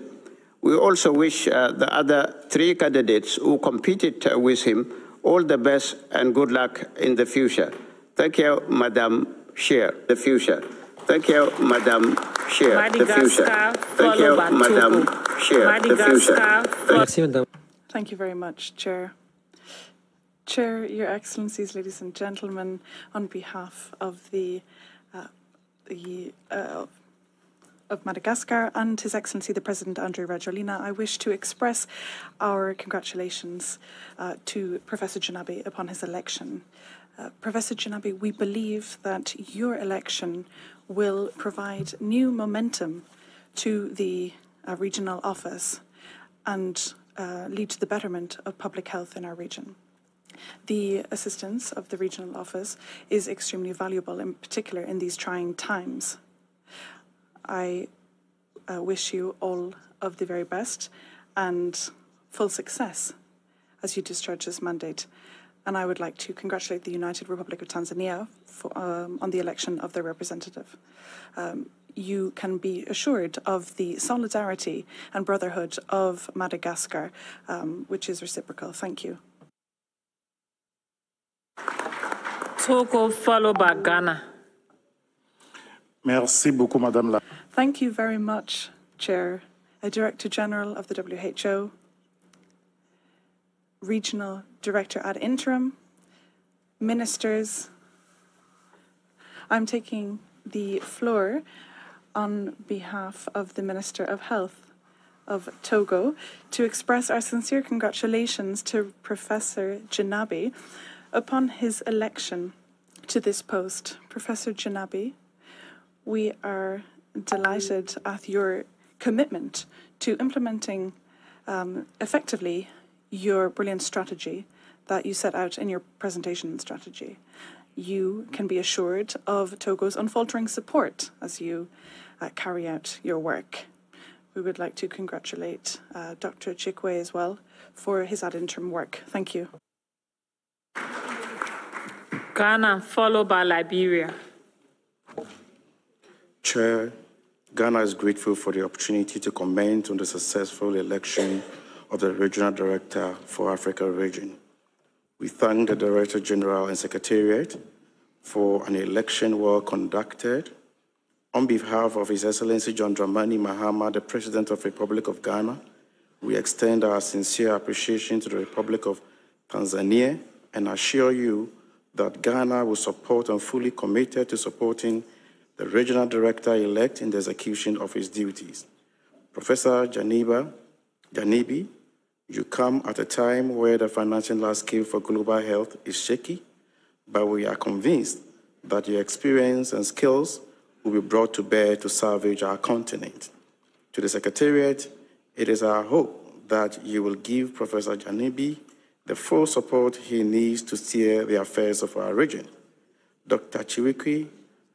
We also wish the other 3 candidates who competed with him all the best and good luck in the future. Thank you, Madam Chair. The future. Thank you, Madam Chair. The future. Thank you, Madam Chair. The future. Thank you very much, Chair. Chair, Your Excellencies, ladies and gentlemen, on behalf of of Madagascar and His Excellency the President Andry Rajoelina, I wish to express our congratulations to Professor Janabi upon his election. Professor Janabi, we believe that your election will provide new momentum to the regional office and lead to the betterment of public health in our region. The assistance of the regional office is extremely valuable, in particular in these trying times. I wish you all of the very best and full success as you discharge this mandate. And I would like to congratulate the United Republic of Tanzania on the election of their representative. You can be assured of the solidarity and brotherhood of Madagascar, which is reciprocal. Thank you. Togo, followed by Ghana. Merci beaucoup, Madame la. Thank you very much, Chair, Director General of the WHO, Regional Director ad interim, ministers. I'm taking the floor on behalf of the Minister of Health of Togo to express our sincere congratulations to Professor Janabi upon his election to this post. Professor Janabi, we are delighted at your commitment to implementing effectively your brilliant strategy that you set out in your presentation strategy. You can be assured of Togo's unfaltering support as you carry out your work. We would like to congratulate Dr. Chikwe as well for his ad interim work. Thank you. Ghana, followed by Liberia. Chair, Ghana is grateful for the opportunity to comment on the successful election of the Regional Director for Africa region. We thank the Director General and Secretariat for an election well conducted. On behalf of His Excellency John Dramani Mahama, the President of the Republic of Ghana, we extend our sincere appreciation to the Republic of Tanzania and assure you that Ghana will support and fully committed to supporting the Regional Director-elect in the execution of his duties. Professor Janabi, you come at a time where the financial landscape for global health is shaky, but we are convinced that your experience and skills will be brought to bear to salvage our continent. To the Secretariat, it is our hope that you will give Professor Janabi the full support he needs to steer the affairs of our region. Dr. Chiwikwi,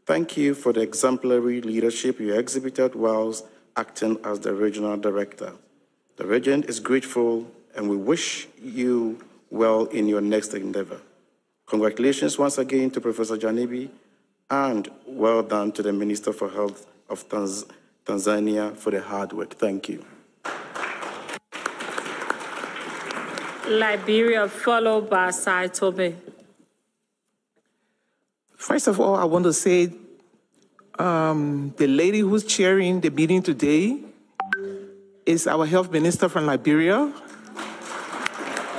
thank you for the exemplary leadership you exhibited whilst acting as the Regional Director. The region is grateful and we wish you well in your next endeavor. Congratulations once again to Professor Janabi and well done to the Minister for Health of Tanzania for the hard work. Thank you. Liberia, followed by Saitobe. First of all, I want to say the lady who's chairing the meeting today is our health minister from Liberia.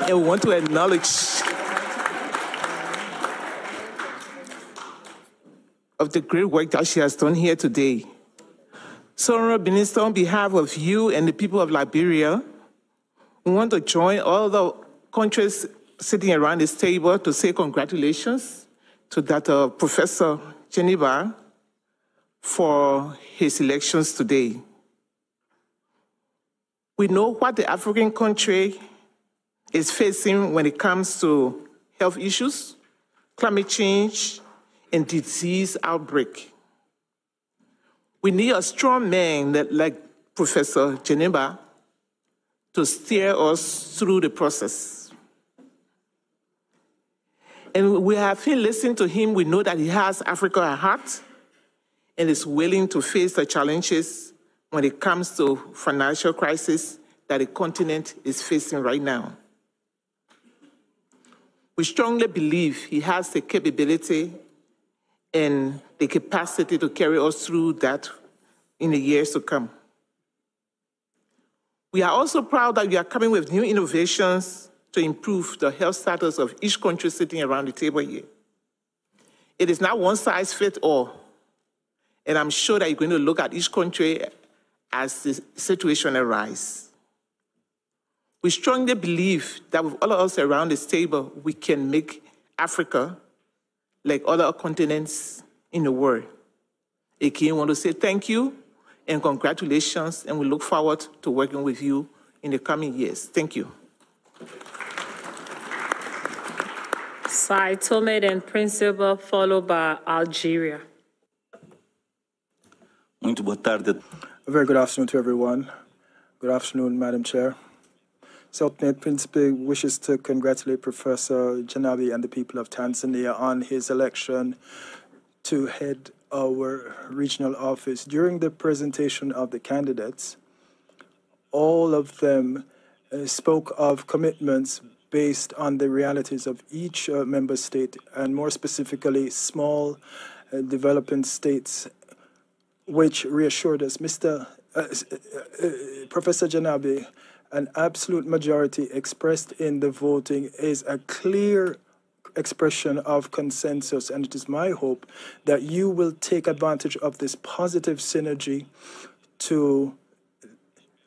And we want to acknowledge of the great work that she has done here today. So, Honorable Minister, on behalf of you and the people of Liberia, we want to join all the countries sitting around this table to say congratulations to Dr. Professor Geneva for his elections today. We know what the African country is facing when it comes to health issues, climate change, and disease outbreak. We need a strong man like Professor Geneva to steer us through the process. And we have been listening to him. We know that he has Africa at heart and is willing to face the challenges when it comes to financial crisis that the continent is facing right now. We strongly believe he has the capability and the capacity to carry us through that in the years to come. We are also proud that we are coming with new innovations to improve the health status of each country sitting around the table here. It is not one size fits all, and I'm sure that you're going to look at each country as the situation arises. We strongly believe that with all of us around this table, we can make Africa like other continents in the world. Again, I want to say thank you and congratulations, and we look forward to working with you in the coming years. Thank you. Saitomed and Principal, followed by Algeria. Muito boa tarde. A very good afternoon to everyone. Good afternoon, Madam Chair. Self-made Principal wishes to congratulate Professor Janabi and the people of Tanzania on his election to head our regional office. During the presentation of the candidates, all of them spoke of commitments based on the realities of each member state, and more specifically, small developing states, which reassured us. Professor Janabi, an absolute majority expressed in the voting is a clear expression of consensus, and it is my hope that you will take advantage of this positive synergy to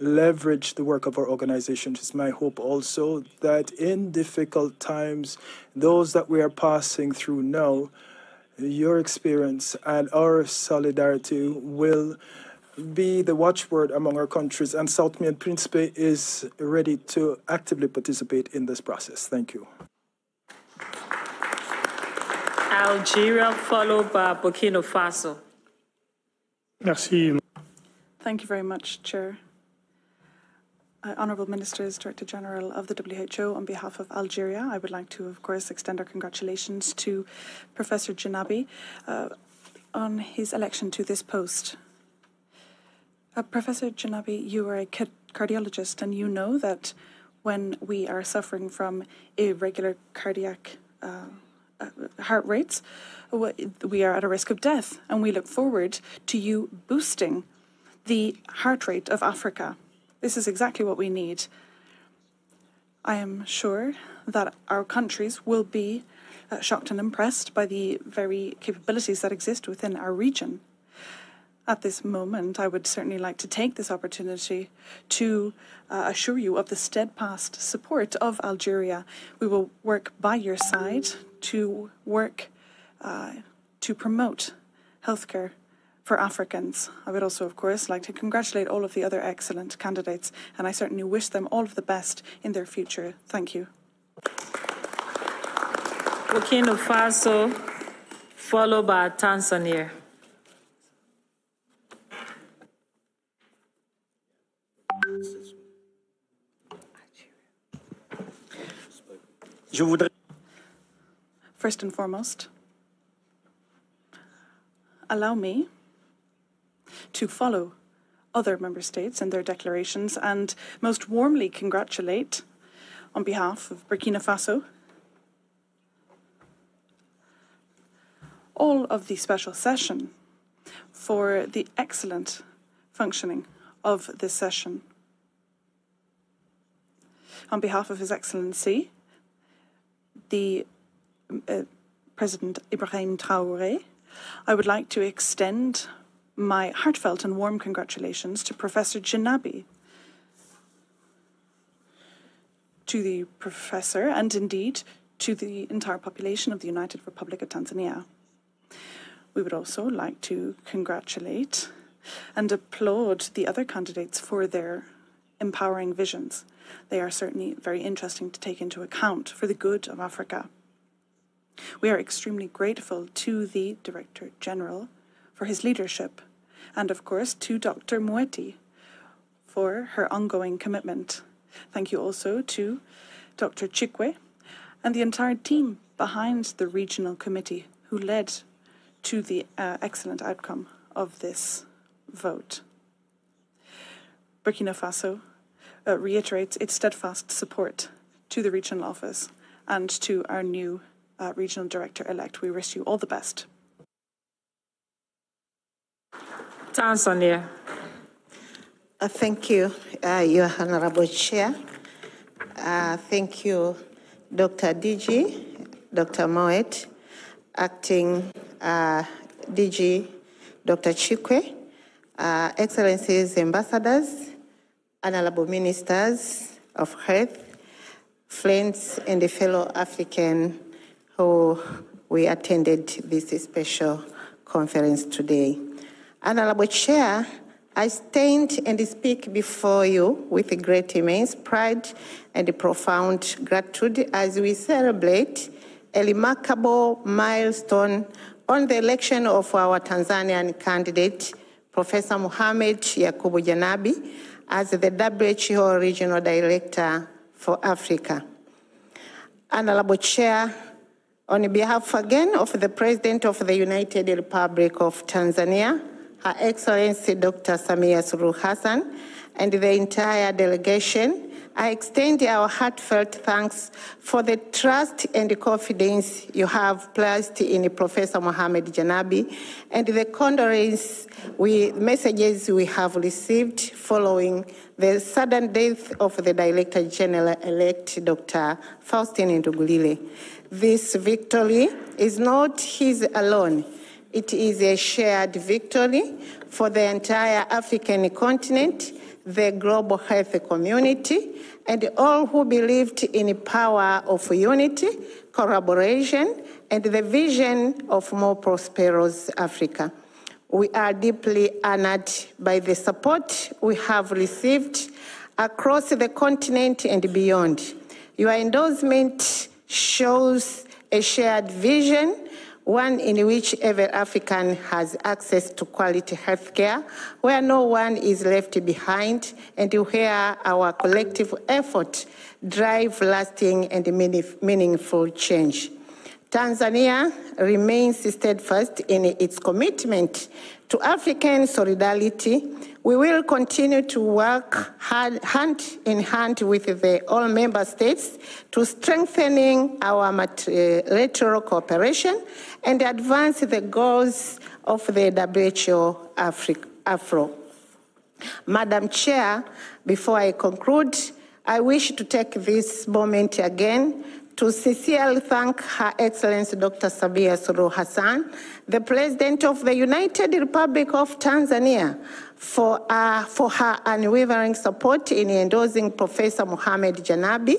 leverage the work of our organization. It is my hope also that in difficult times, those that we are passing through now, your experience and our solidarity will be the watchword among our countries, and South Sudan Principe is ready to actively participate in this process. Thank you. Algeria, followed by Burkina Faso. Merci. Thank you very much, Chair. Honourable Ministers, Director General of the WHO, on behalf of Algeria, I would like to, of course, extend our congratulations to Professor Janabi on his election to this post. Professor Janabi, you are a cardiologist, and you know that when we are suffering from irregular cardiac heart rates, we are at a risk of death, and we look forward to you boosting the heart rate of Africa. This is exactly what we need. I am sure that our countries will be shocked and impressed by the very capabilities that exist within our region. At this moment, I would certainly like to take this opportunity to assure you of the steadfast support of Algeria. We will work by your side to work to promote healthcare for Africans. I would also, of course, like to congratulate all of the other excellent candidates, and I certainly wish them all of the best in their future. Thank you. Burkina Faso, followed by Tanzania. First and foremost, allow me to follow other member states and their declarations and most warmly congratulate, on behalf of Burkina Faso, all of the special session for the excellent functioning of this session. On behalf of His Excellency, the President Ibrahim Traoré, I would like to extend my heartfelt and warm congratulations to Professor Janabi, to the Professor, and indeed to the entire population of the United Republic of Tanzania. We would also like to congratulate and applaud the other candidates for their empowering visions. They are certainly very interesting to take into account for the good of Africa. We are extremely grateful to the Director General for his leadership, and of course to Dr. Moeti for her ongoing commitment. Thank you also to Dr. Chikwe and the entire team behind the Regional Committee who led to the excellent outcome of this vote. Burkina Faso reiterates its steadfast support to the regional office and to our new regional director-elect. We wish you all the best. Tanzania. Thank you, Your Honorable Chair. Thank you, Dr. DG, Dr. Mohamed, Acting DG, Dr. Chikwe, Excellencies, Ambassadors, Honorable Ministers of Health, friends and fellow African who we attended this special conference today. Honorable Chair, I stand and speak before you with great immense pride and profound gratitude as we celebrate a remarkable milestone on the election of our Tanzanian candidate, Professor Mohamed Janabi, as the WHO Regional Director for Africa. Honorable Chair, on behalf again of the President of the United Republic of Tanzania, Her Excellency Dr. Samia Suluhu Hassan, and the entire delegation, I extend our heartfelt thanks for the trust and confidence you have placed in Professor Mohamed Janabi and the condolence messages we have received following the sudden death of the Director General-elect, Dr. Faustin Ndugulile. This victory is not his alone. It is a shared victory for the entire African continent, the global health community, and all who believed in the power of unity, collaboration, and the vision of more prosperous Africa. We are deeply honored by the support we have received across the continent and beyond. Your endorsement shows a shared vision, one in which every African has access to quality health care, where no one is left behind, and where our collective effort drive lasting and meaningful change. Tanzania remains steadfast in its commitment to African solidarity. We will continue to work hand in hand with all member states to strengthening our multilateral cooperation and advance the goals of the WHO Afro. Madam Chair, before I conclude, I wish to take this moment again to sincerely thank Her Excellency Dr. Samia Suluhu Hassan, the President of the United Republic of Tanzania, for her unwavering support in endorsing Professor Mohamed Janabi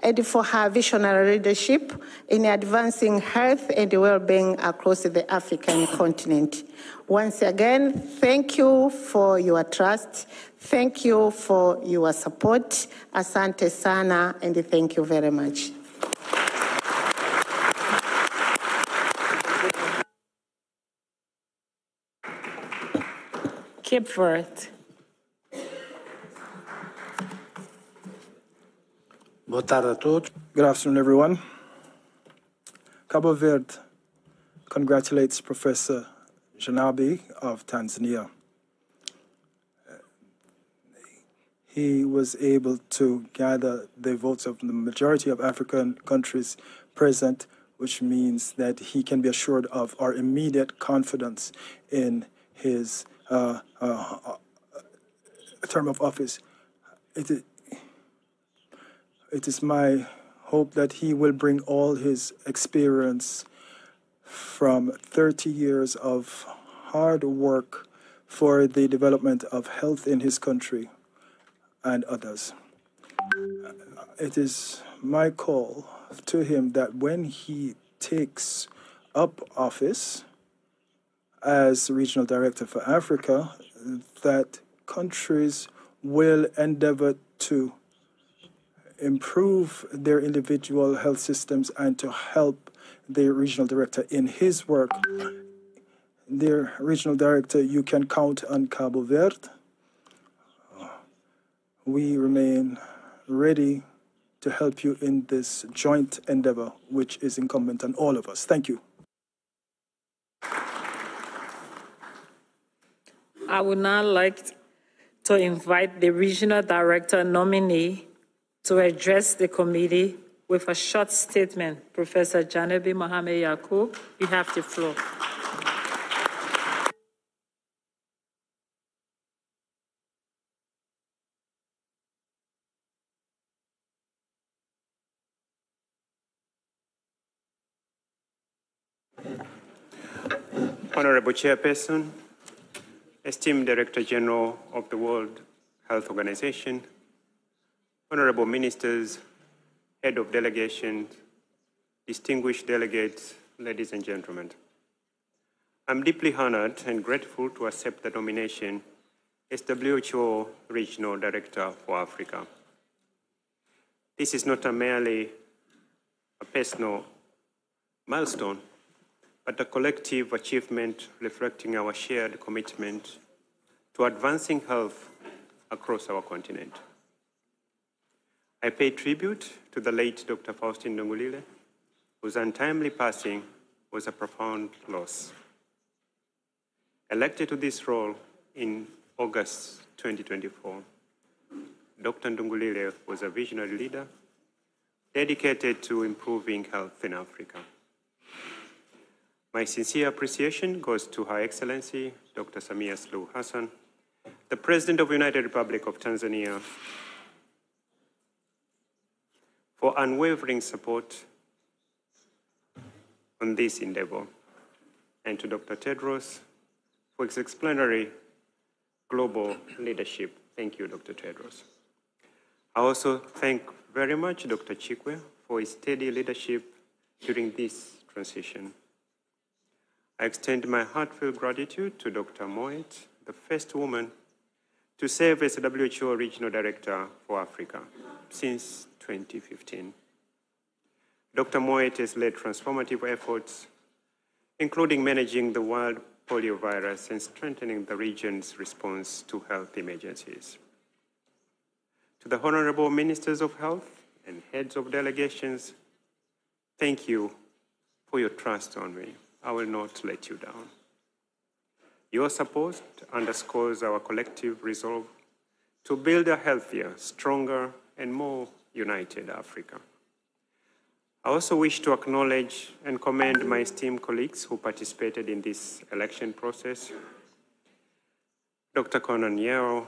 and for her visionary leadership in advancing health and well-being across the African continent. Once again, thank you for your trust. Thank you for your support. Asante sana, and thank you very much. Cape Verde. Good afternoon, everyone. Cabo Verde congratulates Professor Janabi of Tanzania. He was able to gather the votes of the majority of African countries present, which means that he can be assured of our immediate confidence in his term of office. It is my hope that he will bring all his experience from 30 years of hard work for the development of health in his country and others. It is my call to him that when he takes up office as Regional Director for Africa, that countries will endeavor to improve their individual health systems and to help the regional director in his work. Dear regional director, you can count on Cabo Verde. We remain ready to help you in this joint endeavor, which is incumbent on all of us. Thank you. I would now like to invite the regional director nominee to address the committee with a short statement. Professor Janabi Mohamed Yacoub, you have the floor. Honorable Chairperson, esteemed Director General of the World Health Organization, honorable ministers, head of delegations, distinguished delegates, ladies and gentlemen. I'm deeply honored and grateful to accept the nomination as WHO Regional Director for Africa. This is not merely a personal milestone, but a collective achievement reflecting our shared commitment to advancing health across our continent. I pay tribute to the late Dr. Faustin Ndungulile, whose untimely passing was a profound loss. Elected to this role in August 2024, Dr. Ndungulile was a visionary leader dedicated to improving health in Africa. My sincere appreciation goes to Her Excellency, Dr. Samia Suluhu Hassan, the President of the United Republic of Tanzania, for unwavering support on this endeavor, and to Dr. Tedros for his exemplary global leadership. Thank you, Dr. Tedros. I also thank very much Dr. Chikwe for his steady leadership during this transition. I extend my heartfelt gratitude to Dr. Mohamed, the first woman to serve as the WHO Regional Director for Africa since 2015. Dr. Mohamed has led transformative efforts, including managing the world polio virus and strengthening the region's response to health emergencies. To the honorable ministers of health and heads of delegations, thank you for your trust on me. I will not let you down. Your support underscores our collective resolve to build a healthier, stronger, and more united Africa. I also wish to acknowledge and commend my esteemed colleagues who participated in this election process. Dr. Conan Yeo,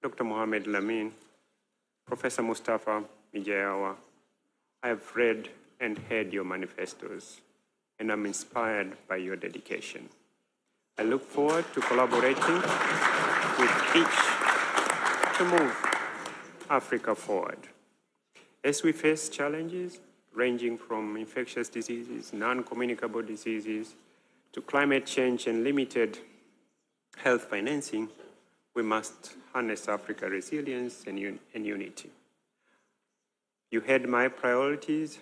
Dr. Mohamed Lamin, Professor Mustafa Mijayawa. I have read and heard your manifestos, and I'm inspired by your dedication. I look forward to collaborating with each to move Africa forward. As we face challenges ranging from infectious diseases, non-communicable diseases, to climate change and limited health financing, we must harness Africa's resilience and unity. You heard my priorities,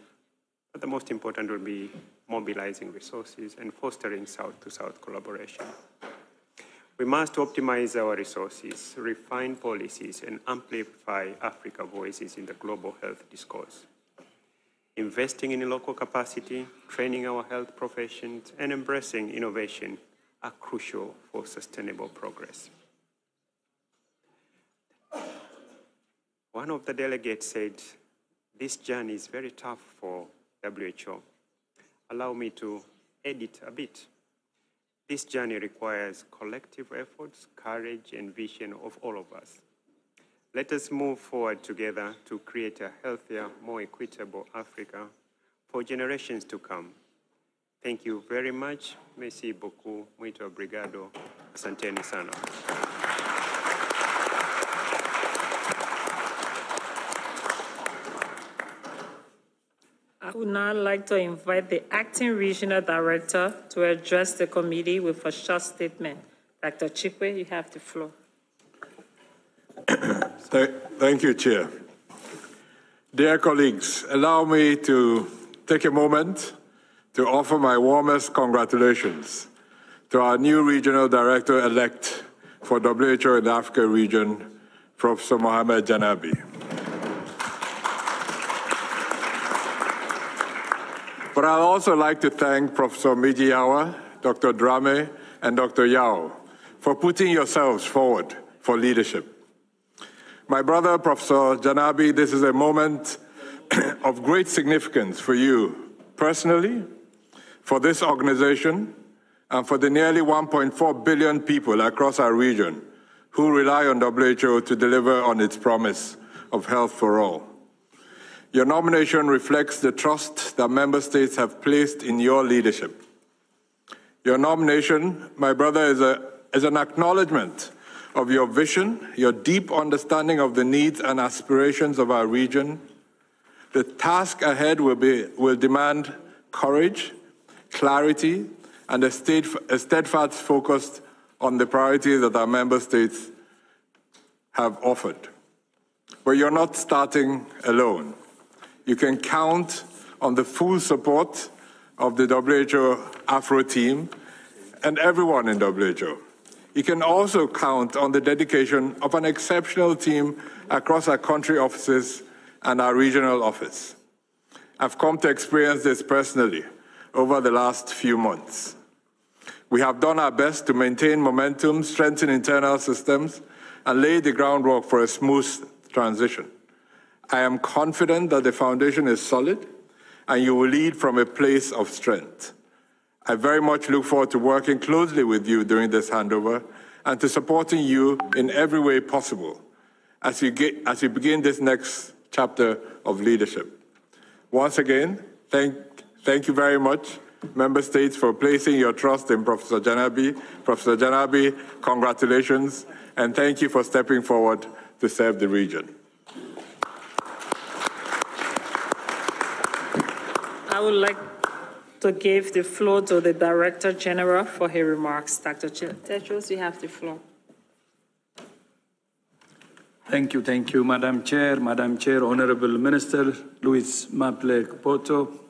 but the most important will be mobilizing resources and fostering South-to-South collaboration. We must optimize our resources, refine policies, and amplify Africa's voices in the global health discourse. Investing in local capacity, training our health professions, and embracing innovation are crucial for sustainable progress. One of the delegates said, this journey is very tough for WHO. Allow me to edit a bit. This journey requires collective efforts, courage, and vision of all of us. Let us move forward together to create a healthier, more equitable Africa for generations to come. Thank you very much. Merci beaucoup. Muito obrigado. Asanteni sana. I would now like to invite the Acting Regional Director to address the committee with a short statement. Dr. Chikwe, you have the floor. Thank you, Chair. Dear colleagues, allow me to take a moment to offer my warmest congratulations to our new regional director-elect for WHO in the Africa region, Professor Mohamed Janabi. But I'd also like to thank Professor Mijiawa, Dr. Drame, and Dr. Yao for putting yourselves forward for leadership. My brother, Professor Janabi, this is a moment of great significance for you personally, for this organization, and for the nearly 1.4 billion people across our region who rely on WHO to deliver on its promise of health for all. Your nomination reflects the trust that member states have placed in your leadership. Your nomination, my brother, is an acknowledgement of your vision, your deep understanding of the needs and aspirations of our region. The task ahead will demand courage, clarity, and a steadfast focus on the priorities that our member states have offered. But you're not starting alone. You can count on the full support of the WHO Afro team and everyone in WHO. You can also count on the dedication of an exceptional team across our country offices and our regional office. I've come to experience this personally over the last few months. We have done our best to maintain momentum, strengthen internal systems, and lay the groundwork for a smooth transition. I am confident that the foundation is solid and you will lead from a place of strength. I very much look forward to working closely with you during this handover and to supporting you in every way possible as you begin this next chapter of leadership. Once again, thank you very much, member states, for placing your trust in Professor Janabi. Professor Janabi, congratulations, and thank you for stepping forward to serve the region. I would like to give the floor to the Director General for his remarks. Dr. Tedros, you have the floor. Thank you, Madam Chair, Honorable Minister Luis Maple Poto,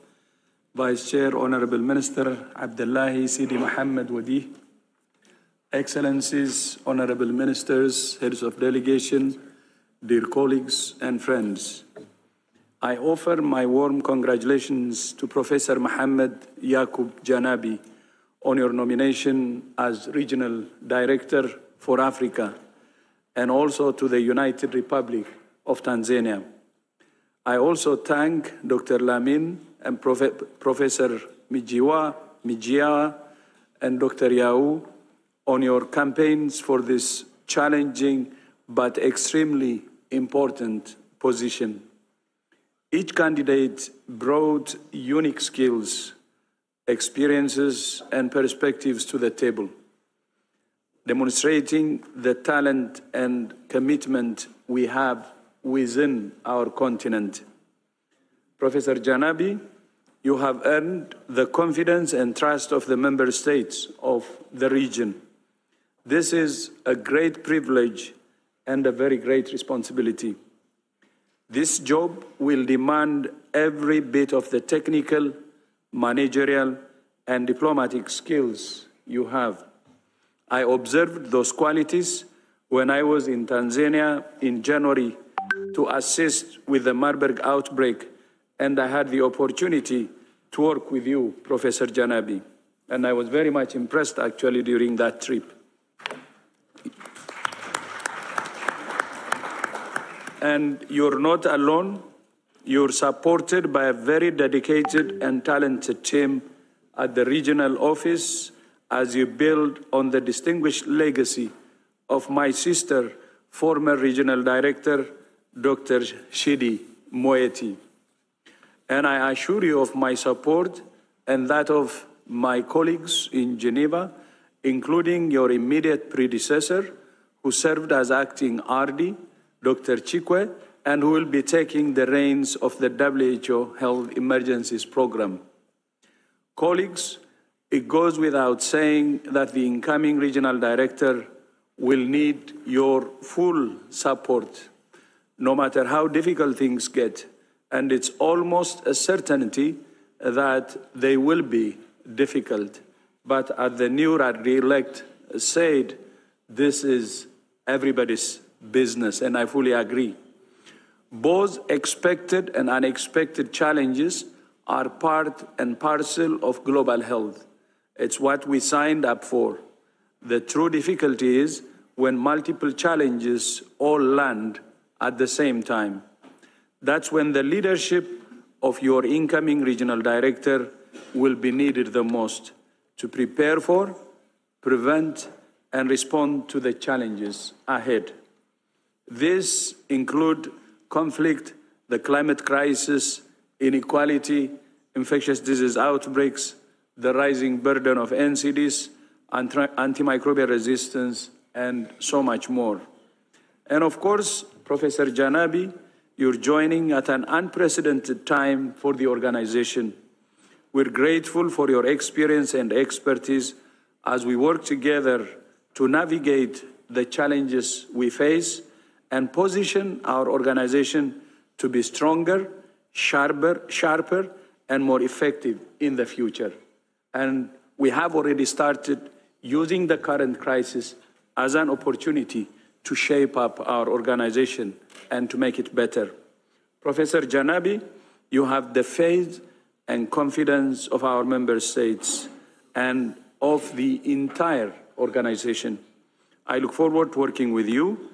Vice Chair, Honorable Minister Abdullahi Sidi Mohamed Wadi, Excellencies, Honorable Ministers, Heads of Delegation, dear colleagues and friends. I offer my warm congratulations to Professor Mohamed Yaqub Janabi on your nomination as Regional Director for Africa, and also to the United Republic of Tanzania. I also thank Dr. Lamin and Professor Mijiawa and Dr. Yao on your campaigns for this challenging but extremely important position. Each candidate brought unique skills, experiences, and perspectives to the table, demonstrating the talent and commitment we have within our continent. Professor Janabi, you have earned the confidence and trust of the member states of the region. This is a great privilege and a very great responsibility. This job will demand every bit of the technical, managerial, and diplomatic skills you have. I observed those qualities when I was in Tanzania in January to assist with the Marburg outbreak, and I had the opportunity to work with you, Professor Janabi. And I was very much impressed, actually, during that trip. And you're not alone. You're supported by a very dedicated and talented team at the regional office as you build on the distinguished legacy of my sister, former regional director, Dr. Shidi Moeti. And I assure you of my support and that of my colleagues in Geneva, including your immediate predecessor, who served as acting RD, Dr. Chikwe, and who will be taking the reins of the WHO Health Emergencies Program. Colleagues, it goes without saying that the incoming regional director will need your full support, no matter how difficult things get. And it's almost a certainty that they will be difficult, but as the new re-elect said, this is everybody's business, and I fully agree. Both expected and unexpected challenges are part and parcel of global health. It's what we signed up for. The true difficulty is when multiple challenges all land at the same time. That's when the leadership of your incoming regional director will be needed the most to prepare for, prevent, and respond to the challenges ahead. These include conflict, the climate crisis, inequality, infectious disease outbreaks, the rising burden of NCDs, antimicrobial resistance, and so much more. And of course, Professor Janabi, you're joining at an unprecedented time for the organization. We're grateful for your experience and expertise as we work together to navigate the challenges we face and position our organization to be stronger, sharper, and more effective in the future. And we have already started using the current crisis as an opportunity to shape up our organization and to make it better. Professor Janabi, you have the faith and confidence of our member states and of the entire organization. I look forward to working with you,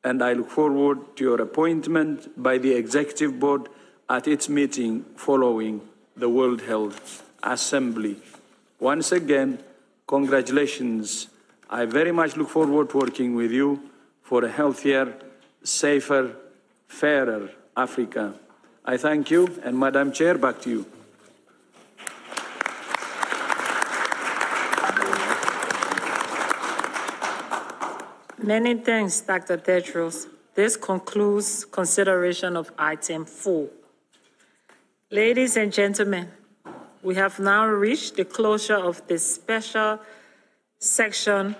and I look forward to your appointment by the Executive Board at its meeting following the World Health Assembly. Once again, congratulations. I very much look forward to working with you for a healthier, safer, fairer Africa. I thank you, and Madam Chair, back to you. Many thanks, Dr. Tedros. This concludes consideration of item 4. Ladies and gentlemen, we have now reached the closure of this special section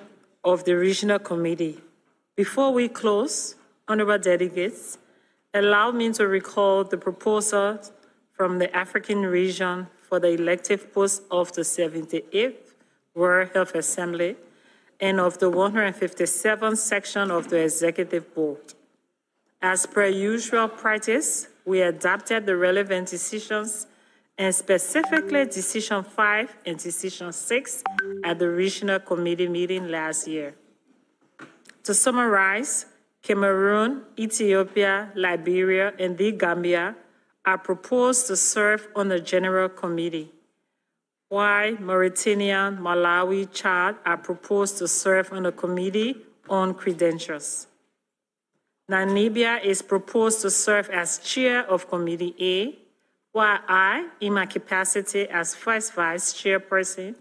of the Regional Committee. Before we close, honorable delegates, allow me to recall the proposal from the African region for the elective post of the 78th World Health Assembly and of the 157th section of the Executive Board. As per usual practice, we adopted the relevant decisions, and specifically Decision 5 and Decision 6 at the Regional Committee meeting last year. To summarize, Cameroon, Ethiopia, Liberia, and the Gambia are proposed to serve on the General Committee, while Mauritania, Malawi, Chad are proposed to serve on the Committee on Credentials. Namibia is proposed to serve as chair of Committee A, while I, in my capacity as first vice chairperson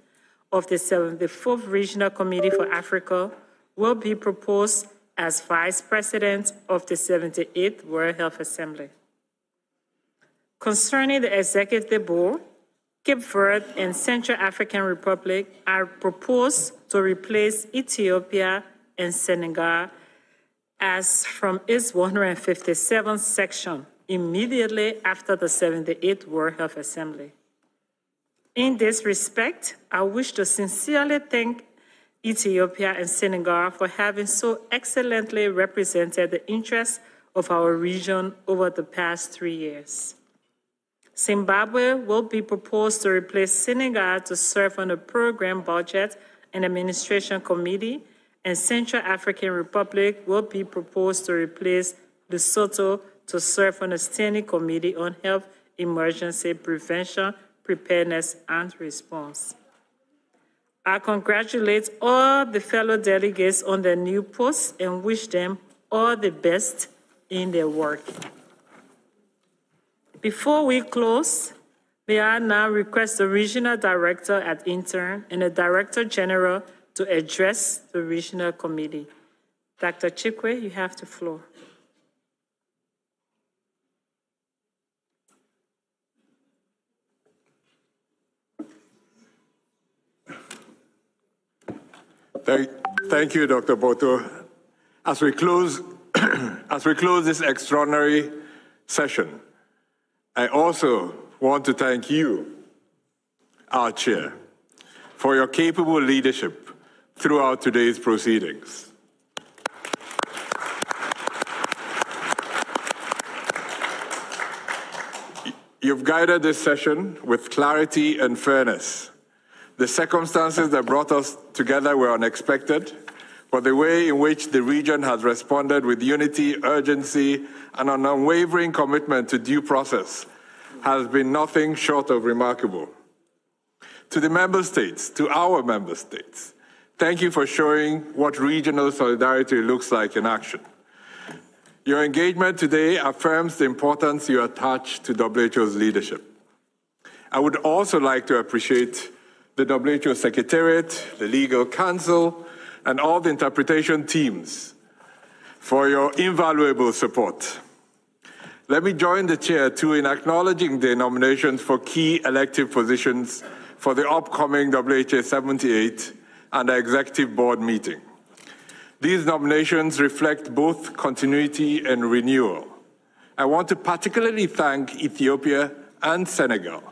of the 74th Regional Committee for Africa, will be proposed as vice president of the 78th World Health Assembly. Concerning the Executive Board, Cape Verde and Central African Republic are proposed to replace Ethiopia and Senegal as from its 157th section immediately after the 78th World Health Assembly. In this respect, I wish to sincerely thank Ethiopia and Senegal for having so excellently represented the interests of our region over the past 3 years. Zimbabwe will be proposed to replace Senegal to serve on the Program Budget and Administration Committee, and Central African Republic will be proposed to replace Lesotho to serve on the Standing Committee on Health, Emergency Prevention, Preparedness, and Response. I congratulate all the fellow delegates on their new posts and wish them all the best in their work. Before we close, may I now request the Regional Director at Intern and the Director General to address the Regional Committee. Dr. Chikwe, you have the floor. Thank you, Dr. Boto. As we close this extraordinary session, I also want to thank you, our chair, for your capable leadership throughout today's proceedings. You've guided this session with clarity and fairness. The circumstances that brought us together were unexpected, but the way in which the region has responded with unity, urgency, and an unwavering commitment to due process has been nothing short of remarkable. To the member states, to our member states, thank you for showing what regional solidarity looks like in action. Your engagement today affirms the importance you attach to WHO's leadership. I would also like to appreciate the WHO Secretariat, the Legal Council, and all the interpretation teams for your invaluable support. Let me join the chair too in acknowledging the nominations for key elective positions for the upcoming WHA 78 and the Executive Board meeting. These nominations reflect both continuity and renewal. I want to particularly thank Ethiopia and Senegal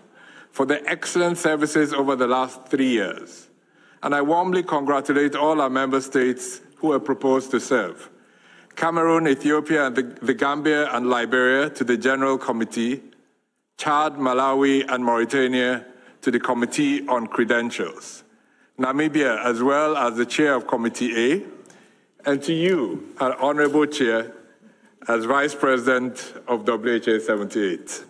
for their excellent services over the last 3 years. And I warmly congratulate all our member states who have proposed to serve. Cameroon, Ethiopia, and the Gambia and Liberia to the General Committee, Chad, Malawi, and Mauritania to the Committee on Credentials, Namibia as well as the chair of Committee A, and to you, our Honorable Chair, as Vice President of WHA 78.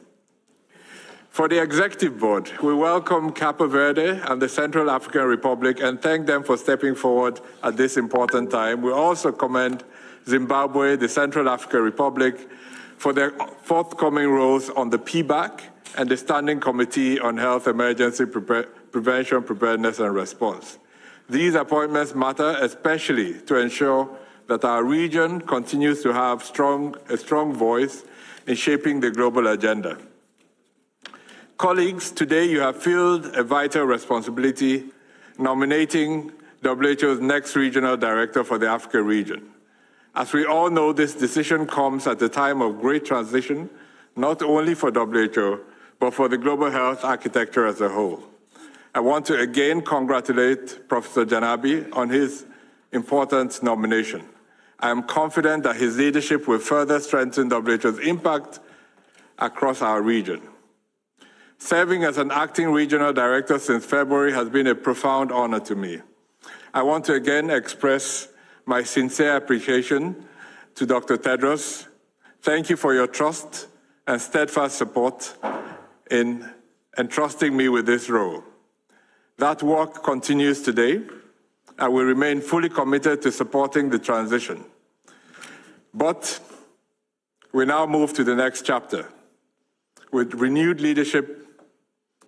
For the Executive Board, we welcome Cape Verde and the Central African Republic and thank them for stepping forward at this important time. We also commend Zimbabwe, the Central African Republic, for their forthcoming roles on the PBAC and the Standing Committee on Health Emergency Prevention, Preparedness and Response. These appointments matter especially to ensure that our region continues to have a strong voice in shaping the global agenda. Colleagues, today you have filled a vital responsibility nominating WHO's next regional director for the Africa region. As we all know, this decision comes at a time of great transition, not only for WHO, but for the global health architecture as a whole. I want to again congratulate Professor Janabi on his important nomination. I am confident that his leadership will further strengthen WHO's impact across our region. Serving as an acting regional director since February has been a profound honor to me. I want to again express my sincere appreciation to Dr. Tedros. Thank you for your trust and steadfast support in entrusting me with this role. That work continues today. I will remain fully committed to supporting the transition. But we now move to the next chapter. With renewed leadership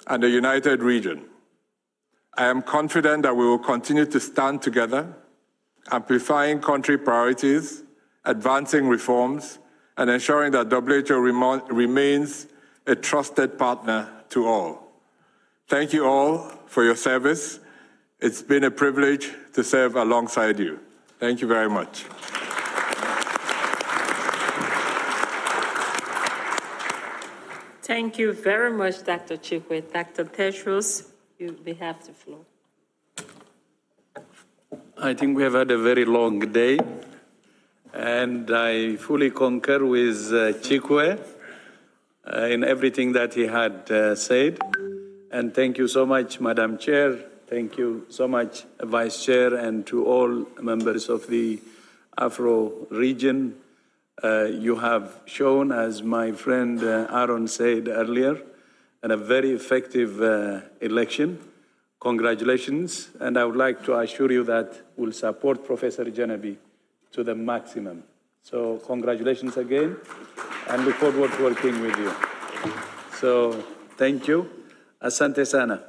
and a united region, I am confident that we will continue to stand together, amplifying country priorities, advancing reforms, and ensuring that WHO remains a trusted partner to all. Thank you all for your service. It's been a privilege to serve alongside you. Thank you very much. Thank you very much, Dr. Chikwe. Dr. Tedros, you have the floor. I think we have had a very long day, and I fully concur with Chikwe in everything that he had said. And thank you so much, Madam Chair. Thank you so much, Vice Chair, and to all members of the Afro region. You have shown, as my friend Aaron said earlier, a very effective election. Congratulations, and I would like to assure you that we'll support Professor Janabi to the maximum. So congratulations again, and look forward to working with you. So thank you. Asante sana.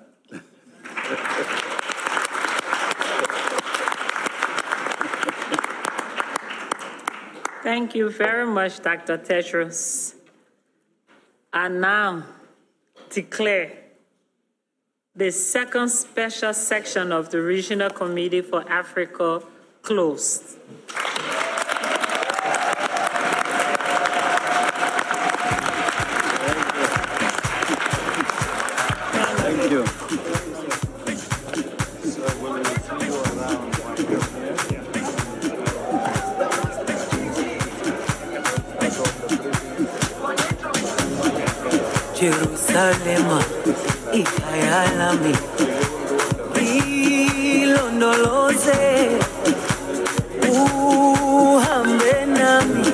Thank you very much, Dr. Tedros. I now declare the second special section of the Regional Committee for Africa closed. Thank you. Jerusalema ikhaya lami ilondoloze uhambe nami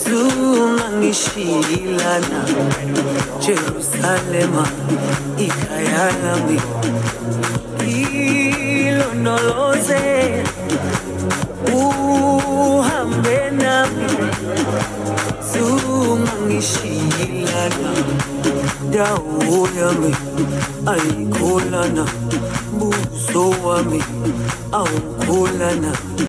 zungangishilana Jerusalema ikhaya lami ilondoloze uhambe nami zungangishilana dawo yami ayikholana buso wami awukholana